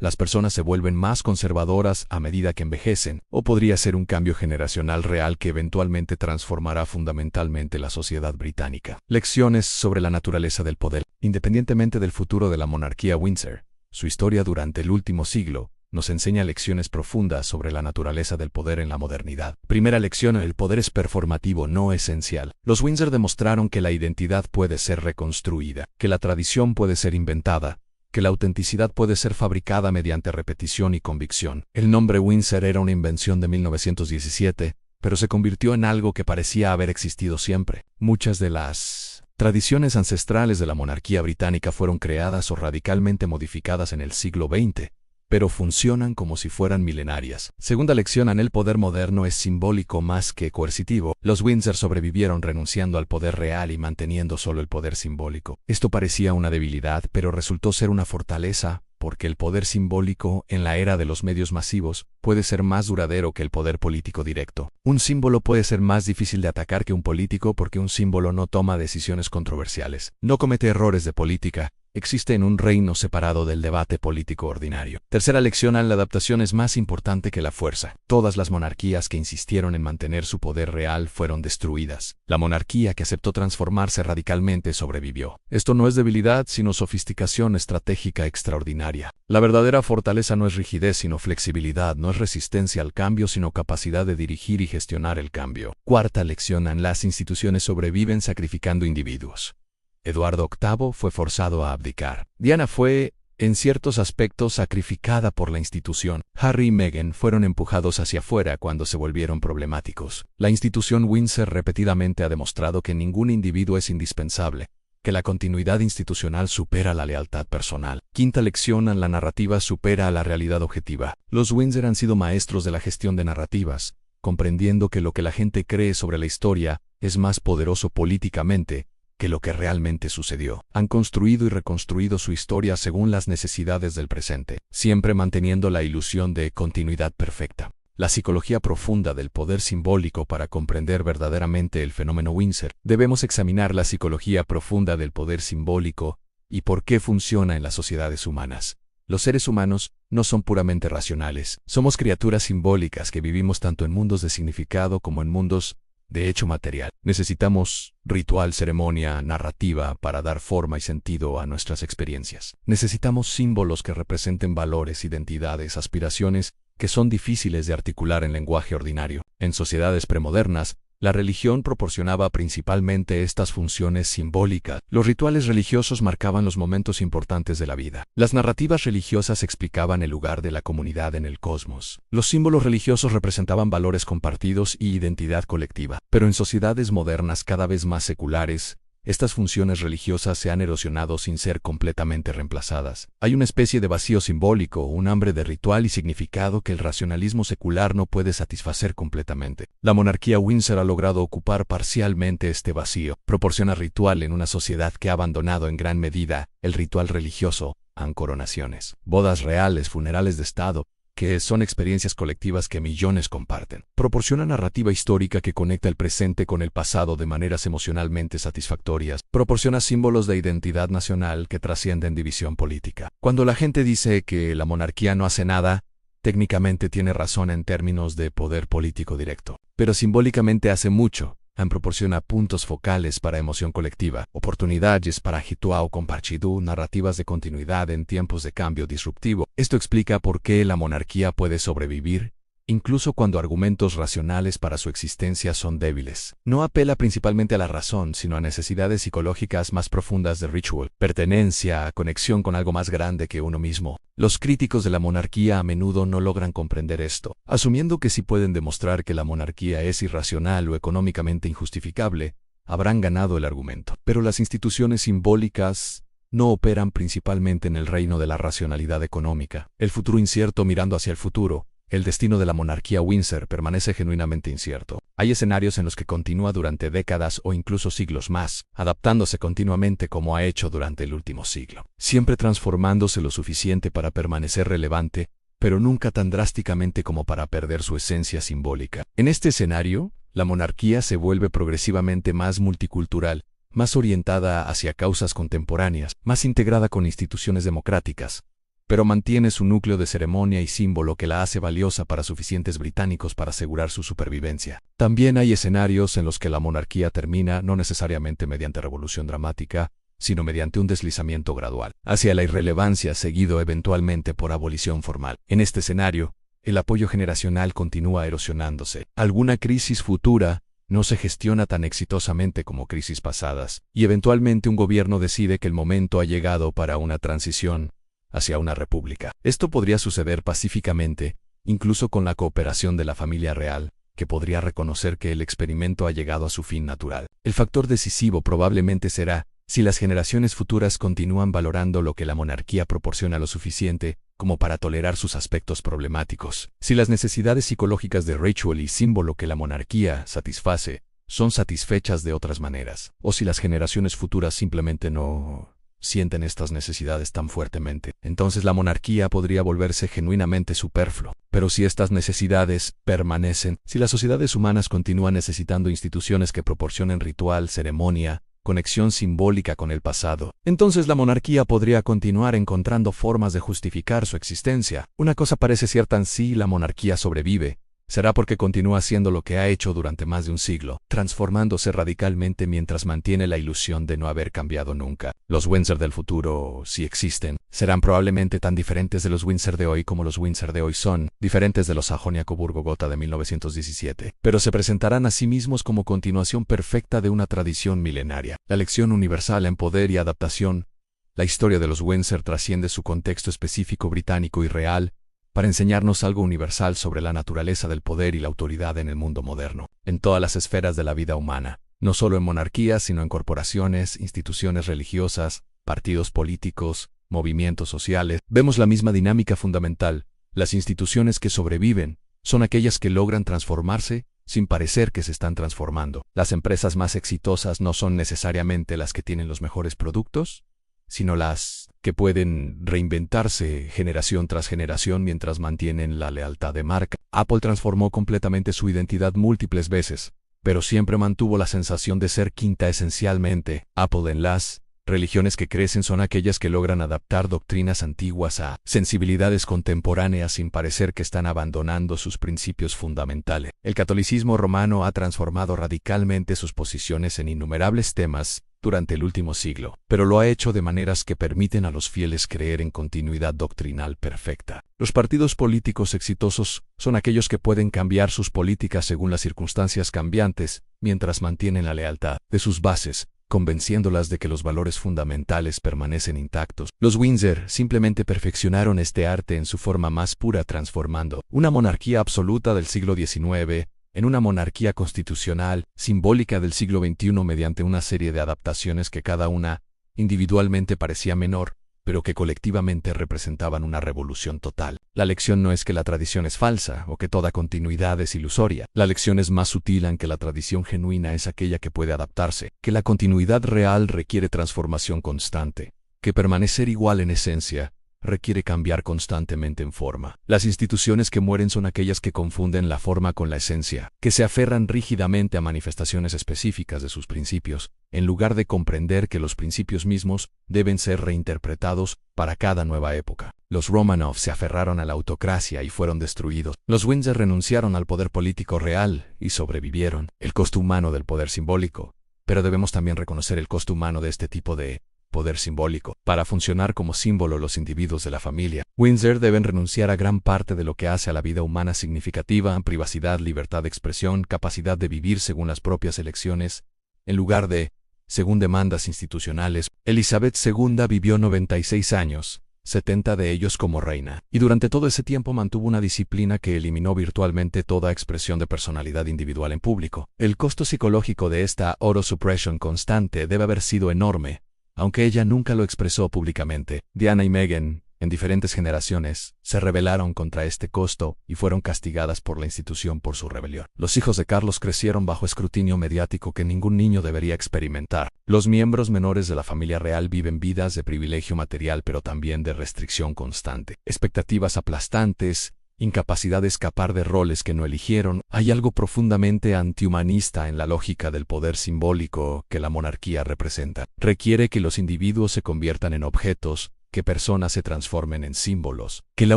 Las personas se vuelven más conservadoras a medida que envejecen, o podría ser un cambio generacional real que eventualmente transformará fundamentalmente la sociedad británica. Lecciones sobre la naturaleza del poder. Independientemente del futuro de la monarquía Windsor, su historia durante el último siglo nos enseña lecciones profundas sobre la naturaleza del poder en la modernidad. Primera lección: el poder es performativo, no esencial. Los Windsor demostraron que la identidad puede ser reconstruida, que la tradición puede ser inventada, que la autenticidad puede ser fabricada mediante repetición y convicción. El nombre Windsor era una invención de 1917, pero se convirtió en algo que parecía haber existido siempre. Muchas de las tradiciones ancestrales de la monarquía británica fueron creadas o radicalmente modificadas en el siglo XX, pero funcionan como si fueran milenarias. Segunda lección: el poder moderno es simbólico más que coercitivo. Los Windsor sobrevivieron renunciando al poder real y manteniendo solo el poder simbólico. Esto parecía una debilidad, pero resultó ser una fortaleza, porque el poder simbólico, en la era de los medios masivos, puede ser más duradero que el poder político directo. Un símbolo puede ser más difícil de atacar que un político porque un símbolo no toma decisiones controversiales, no comete errores de política, existe en un reino separado del debate político ordinario. Tercera lección: la adaptación es más importante que la fuerza. Todas las monarquías que insistieron en mantener su poder real fueron destruidas. La monarquía que aceptó transformarse radicalmente sobrevivió. Esto no es debilidad, sino sofisticación estratégica extraordinaria. La verdadera fortaleza no es rigidez, sino flexibilidad, no es resistencia al cambio, sino capacidad de dirigir y gestionar el cambio. Cuarta lección: las instituciones sobreviven sacrificando individuos. Eduardo VIII fue forzado a abdicar. Diana fue, en ciertos aspectos, sacrificada por la institución. Harry y Meghan fueron empujados hacia afuera cuando se volvieron problemáticos. La institución Windsor repetidamente ha demostrado que ningún individuo es indispensable, que la continuidad institucional supera la lealtad personal. Quinta lección: la narrativa supera a la realidad objetiva. Los Windsor han sido maestros de la gestión de narrativas, comprendiendo que lo que la gente cree sobre la historia es más poderoso políticamente que lo que realmente sucedió. Han construido y reconstruido su historia según las necesidades del presente, siempre manteniendo la ilusión de continuidad perfecta. La psicología profunda del poder simbólico. Para comprender verdaderamente el fenómeno Windsor, debemos examinar la psicología profunda del poder simbólico y por qué funciona en las sociedades humanas. Los seres humanos no son puramente racionales. Somos criaturas simbólicas que vivimos tanto en mundos de significado como en mundos de hecho material. Necesitamos ritual, ceremonia, narrativa para dar forma y sentido a nuestras experiencias. Necesitamos símbolos que representen valores, identidades, aspiraciones que son difíciles de articular en lenguaje ordinario. En sociedades premodernas, la religión proporcionaba principalmente estas funciones simbólicas. Los rituales religiosos marcaban los momentos importantes de la vida. Las narrativas religiosas explicaban el lugar de la comunidad en el cosmos. Los símbolos religiosos representaban valores compartidos y identidad colectiva. Pero en sociedades modernas cada vez más seculares, estas funciones religiosas se han erosionado sin ser completamente reemplazadas. Hay una especie de vacío simbólico, un hambre de ritual y significado que el racionalismo secular no puede satisfacer completamente. La monarquía Windsor ha logrado ocupar parcialmente este vacío. Proporciona ritual en una sociedad que ha abandonado en gran medida el ritual religioso. Han coronaciones, bodas reales, funerales de Estado, que son experiencias colectivas que millones comparten. Proporciona narrativa histórica que conecta el presente con el pasado de maneras emocionalmente satisfactorias. Proporciona símbolos de identidad nacional que trascienden división política. Cuando la gente dice que la monarquía no hace nada, técnicamente tiene razón en términos de poder político directo. Pero simbólicamente hace mucho. Proporciona puntos focales para emoción colectiva, oportunidades para ritual compartido, narrativas de continuidad en tiempos de cambio disruptivo. Esto explica por qué la monarquía puede sobrevivir, incluso cuando argumentos racionales para su existencia son débiles. No apela principalmente a la razón, sino a necesidades psicológicas más profundas de ritual, pertenencia, conexión con algo más grande que uno mismo. Los críticos de la monarquía a menudo no logran comprender esto, asumiendo que si pueden demostrar que la monarquía es irracional o económicamente injustificable, habrán ganado el argumento. Pero las instituciones simbólicas no operan principalmente en el reino de la racionalidad económica. El futuro incierto. Mirando hacia el futuro, el destino de la monarquía Windsor permanece genuinamente incierto. Hay escenarios en los que continúa durante décadas o incluso siglos más, adaptándose continuamente como ha hecho durante el último siglo, siempre transformándose lo suficiente para permanecer relevante, pero nunca tan drásticamente como para perder su esencia simbólica. En este escenario, la monarquía se vuelve progresivamente más multicultural, más orientada hacia causas contemporáneas, más integrada con instituciones democráticas, pero mantiene su núcleo de ceremonia y símbolo que la hace valiosa para suficientes británicos para asegurar su supervivencia. También hay escenarios en los que la monarquía termina, no necesariamente mediante revolución dramática, sino mediante un deslizamiento gradual hacia la irrelevancia, seguido eventualmente por abolición formal. En este escenario, el apoyo generacional continúa erosionándose. Alguna crisis futura no se gestiona tan exitosamente como crisis pasadas, y eventualmente un gobierno decide que el momento ha llegado para una transición hacia una república. Esto podría suceder pacíficamente, incluso con la cooperación de la familia real, que podría reconocer que el experimento ha llegado a su fin natural. El factor decisivo probablemente será si las generaciones futuras continúan valorando lo que la monarquía proporciona lo suficiente como para tolerar sus aspectos problemáticos. Si las necesidades psicológicas de ritual y símbolo que la monarquía satisface son satisfechas de otras maneras, o si las generaciones futuras simplemente no sienten estas necesidades tan fuertemente, entonces la monarquía podría volverse genuinamente superfluo. Pero si estas necesidades permanecen, si las sociedades humanas continúan necesitando instituciones que proporcionen ritual, ceremonia, conexión simbólica con el pasado, entonces la monarquía podría continuar encontrando formas de justificar su existencia. Una cosa parece cierta: si la monarquía sobrevive, será porque continúa haciendo lo que ha hecho durante más de un siglo, transformándose radicalmente mientras mantiene la ilusión de no haber cambiado nunca. Los Windsor del futuro, si existen, serán probablemente tan diferentes de los Windsor de hoy como los Windsor de hoy son diferentes de los Sajonia-Coburgo-Gotha de 1917, pero se presentarán a sí mismos como continuación perfecta de una tradición milenaria. La lección universal en poder y adaptación. La historia de los Windsor trasciende su contexto específico británico y real, para enseñarnos algo universal sobre la naturaleza del poder y la autoridad en el mundo moderno, en todas las esferas de la vida humana, no solo en monarquías, sino en corporaciones, instituciones religiosas, partidos políticos, movimientos sociales. Vemos la misma dinámica fundamental. Las instituciones que sobreviven son aquellas que logran transformarse sin parecer que se están transformando. Las empresas más exitosas no son necesariamente las que tienen los mejores productos, sino las que pueden reinventarse generación tras generación mientras mantienen la lealtad de marca. Apple transformó completamente su identidad múltiples veces, pero siempre mantuvo la sensación de ser quinta esencialmente. Apple en las religiones que crecen son aquellas que logran adaptar doctrinas antiguas a sensibilidades contemporáneas sin parecer que están abandonando sus principios fundamentales. El catolicismo romano ha transformado radicalmente sus posiciones en innumerables temas durante el último siglo, pero lo ha hecho de maneras que permiten a los fieles creer en continuidad doctrinal perfecta. Los partidos políticos exitosos son aquellos que pueden cambiar sus políticas según las circunstancias cambiantes, mientras mantienen la lealtad de sus bases, convenciéndolas de que los valores fundamentales permanecen intactos. Los Windsor simplemente perfeccionaron este arte en su forma más pura, transformando una monarquía absoluta del siglo XIX en una monarquía constitucional, simbólica del siglo XXI mediante una serie de adaptaciones que cada una individualmente parecía menor, pero que colectivamente representaban una revolución total. La lección no es que la tradición es falsa o que toda continuidad es ilusoria. La lección es más sutil en que la tradición genuina es aquella que puede adaptarse, que la continuidad real requiere transformación constante, que permanecer igual en esencia requiere cambiar constantemente en forma. Las instituciones que mueren son aquellas que confunden la forma con la esencia, que se aferran rígidamente a manifestaciones específicas de sus principios, en lugar de comprender que los principios mismos deben ser reinterpretados para cada nueva época. Los Romanov se aferraron a la autocracia y fueron destruidos. Los Windsor renunciaron al poder político real y sobrevivieron. El costo humano del poder simbólico. Pero debemos también reconocer el costo humano de este tipo de poder simbólico. Para funcionar como símbolo, los individuos de la familia Windsor deben renunciar a gran parte de lo que hace a la vida humana significativa: privacidad, libertad de expresión, capacidad de vivir según las propias elecciones, en lugar de según demandas institucionales. Elizabeth II vivió 96 años, 70 de ellos como reina, y durante todo ese tiempo mantuvo una disciplina que eliminó virtualmente toda expresión de personalidad individual en público. El costo psicológico de esta auto-suppression constante debe haber sido enorme, aunque ella nunca lo expresó públicamente. Diana y Meghan, en diferentes generaciones, se rebelaron contra este costo y fueron castigadas por la institución por su rebelión. Los hijos de Carlos crecieron bajo escrutinio mediático que ningún niño debería experimentar. Los miembros menores de la familia real viven vidas de privilegio material, pero también de restricción constante. Expectativas aplastantes, incapacidad de escapar de roles que no eligieron. Hay algo profundamente antihumanista en la lógica del poder simbólico que la monarquía representa. Requiere que los individuos se conviertan en objetos, que personas se transformen en símbolos, que la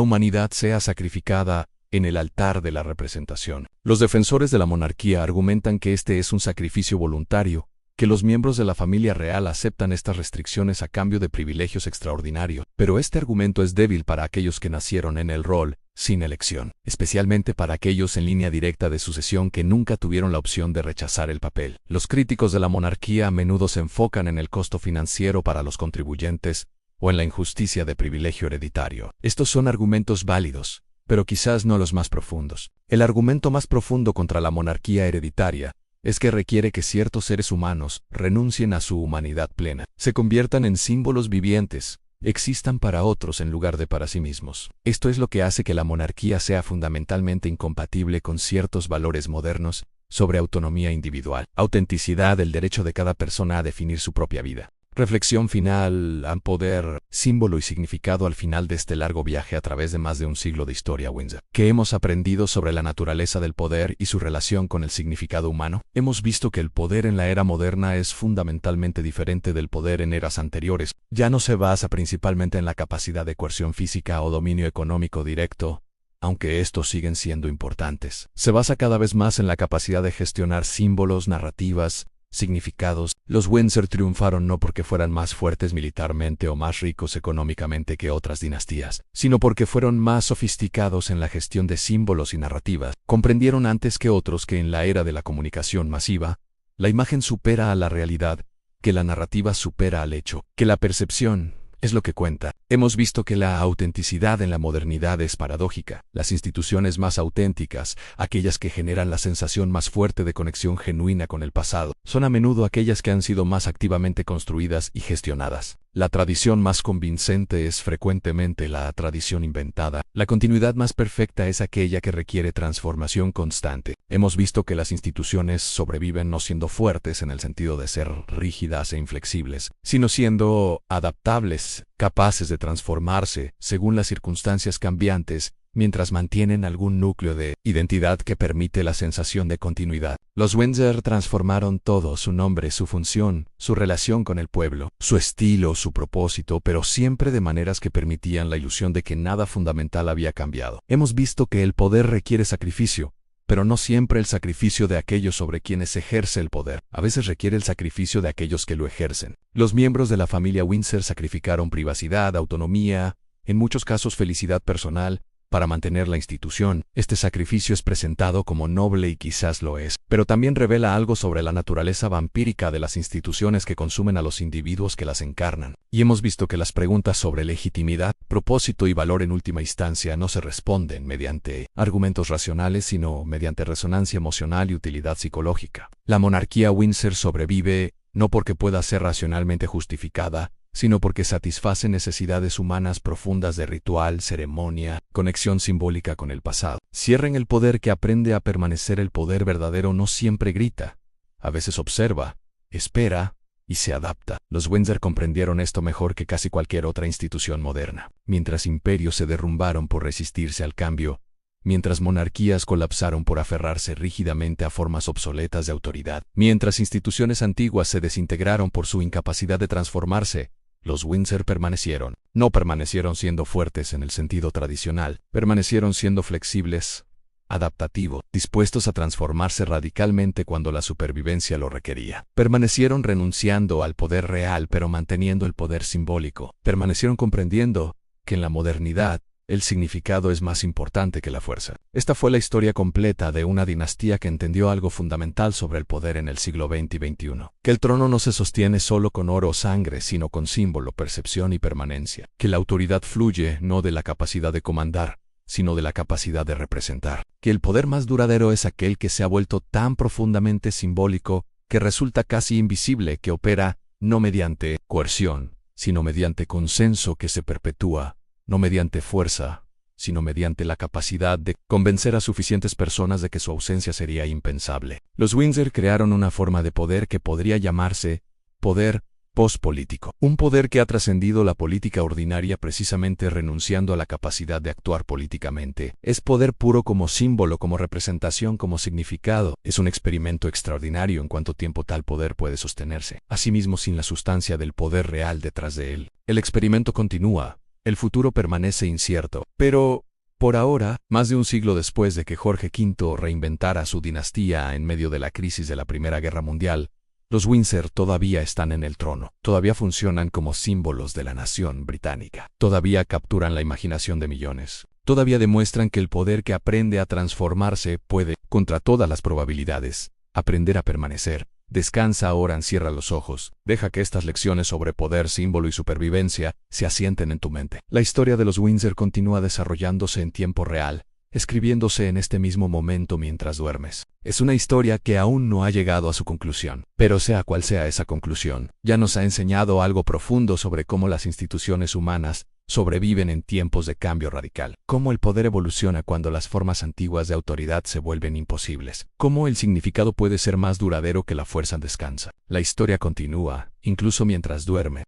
humanidad sea sacrificada en el altar de la representación. Los defensores de la monarquía argumentan que este es un sacrificio voluntario, que los miembros de la familia real aceptan estas restricciones a cambio de privilegios extraordinarios. Pero este argumento es débil para aquellos que nacieron en el rol, sin elección, especialmente para aquellos en línea directa de sucesión que nunca tuvieron la opción de rechazar el papel. Los críticos de la monarquía a menudo se enfocan en el costo financiero para los contribuyentes o en la injusticia de privilegio hereditario. Estos son argumentos válidos, pero quizás no los más profundos. El argumento más profundo contra la monarquía hereditaria es que requiere que ciertos seres humanos renuncien a su humanidad plena, se conviertan en símbolos vivientes, existan para otros en lugar de para sí mismos. Esto es lo que hace que la monarquía sea fundamentalmente incompatible con ciertos valores modernos sobre autonomía individual, autenticidad, el derecho de cada persona a definir su propia vida. Reflexión final, poder, símbolo y significado al final de este largo viaje a través de más de un siglo de historia Windsor. ¿Qué hemos aprendido sobre la naturaleza del poder y su relación con el significado humano? Hemos visto que el poder en la era moderna es fundamentalmente diferente del poder en eras anteriores. Ya no se basa principalmente en la capacidad de coerción física o dominio económico directo, aunque estos siguen siendo importantes. Se basa cada vez más en la capacidad de gestionar símbolos, narrativas, significados. Los Windsor triunfaron no porque fueran más fuertes militarmente o más ricos económicamente que otras dinastías, sino porque fueron más sofisticados en la gestión de símbolos y narrativas. Comprendieron antes que otros que en la era de la comunicación masiva, la imagen supera a la realidad, que la narrativa supera al hecho, que la percepción es lo que cuenta. Hemos visto que la autenticidad en la modernidad es paradójica. Las instituciones más auténticas, aquellas que generan la sensación más fuerte de conexión genuina con el pasado, son a menudo aquellas que han sido más activamente construidas y gestionadas. La tradición más convincente es frecuentemente la tradición inventada. La continuidad más perfecta es aquella que requiere transformación constante. Hemos visto que las instituciones sobreviven no siendo fuertes en el sentido de ser rígidas e inflexibles, sino siendo adaptables, capaces de transformarse según las circunstancias cambiantes, mientras mantienen algún núcleo de identidad que permite la sensación de continuidad. Los Windsor transformaron todo: su nombre, su función, su relación con el pueblo, su estilo, su propósito, pero siempre de maneras que permitían la ilusión de que nada fundamental había cambiado. Hemos visto que el poder requiere sacrificio, pero no siempre el sacrificio de aquellos sobre quienes se ejerce el poder. A veces requiere el sacrificio de aquellos que lo ejercen. Los miembros de la familia Windsor sacrificaron privacidad, autonomía, en muchos casos felicidad personal, para mantener la institución. Este sacrificio es presentado como noble y quizás lo es, pero también revela algo sobre la naturaleza vampírica de las instituciones que consumen a los individuos que las encarnan. Y hemos visto que las preguntas sobre legitimidad, propósito y valor en última instancia no se responden mediante argumentos racionales, sino mediante resonancia emocional y utilidad psicológica. La monarquía Windsor sobrevive no porque pueda ser racionalmente justificada, sino porque satisface necesidades humanas profundas de ritual, ceremonia, conexión simbólica con el pasado. Cierren el poder que aprende a permanecer. El poder verdadero no siempre grita, a veces observa, espera y se adapta. Los Windsor comprendieron esto mejor que casi cualquier otra institución moderna. Mientras imperios se derrumbaron por resistirse al cambio, mientras monarquías colapsaron por aferrarse rígidamente a formas obsoletas de autoridad, mientras instituciones antiguas se desintegraron por su incapacidad de transformarse, los Windsor permanecieron. No permanecieron siendo fuertes en el sentido tradicional, permanecieron siendo flexibles, adaptativos, dispuestos a transformarse radicalmente cuando la supervivencia lo requería. Permanecieron renunciando al poder real pero manteniendo el poder simbólico. Permanecieron comprendiendo que en la modernidad, el significado es más importante que la fuerza. Esta fue la historia completa de una dinastía que entendió algo fundamental sobre el poder en el siglo XX y XXI. Que el trono no se sostiene solo con oro o sangre, sino con símbolo, percepción y permanencia. Que la autoridad fluye no de la capacidad de comandar, sino de la capacidad de representar. Que el poder más duradero es aquel que se ha vuelto tan profundamente simbólico que resulta casi invisible, que opera no mediante coerción, sino mediante consenso, que se perpetúa no mediante fuerza, sino mediante la capacidad de convencer a suficientes personas de que su ausencia sería impensable. Los Windsor crearon una forma de poder que podría llamarse poder pospolítico. Un poder que ha trascendido la política ordinaria precisamente renunciando a la capacidad de actuar políticamente. Es poder puro como símbolo, como representación, como significado. Es un experimento extraordinario en cuánto tiempo tal poder puede sostenerse, asimismo sin la sustancia del poder real detrás de él. El experimento continúa. El futuro permanece incierto, pero, por ahora, más de un siglo después de que Jorge V reinventara su dinastía en medio de la crisis de la Primera Guerra Mundial, Los Windsor todavía están en el trono, todavía funcionan como símbolos de la nación británica, todavía capturan la imaginación de millones, todavía demuestran que el poder que aprende a transformarse puede, contra todas las probabilidades, aprender a permanecer. Descansa ahora, cierra los ojos, deja que estas lecciones sobre poder, símbolo y supervivencia se asienten en tu mente. La historia de los Windsor continúa desarrollándose en tiempo real, escribiéndose en este mismo momento mientras duermes. Es una historia que aún no ha llegado a su conclusión. Pero sea cual sea esa conclusión, ya nos ha enseñado algo profundo sobre cómo las instituciones humanas sobreviven en tiempos de cambio radical, cómo el poder evoluciona cuando las formas antiguas de autoridad se vuelven imposibles, cómo el significado puede ser más duradero que la fuerza descansa. La historia continúa, incluso mientras duerme.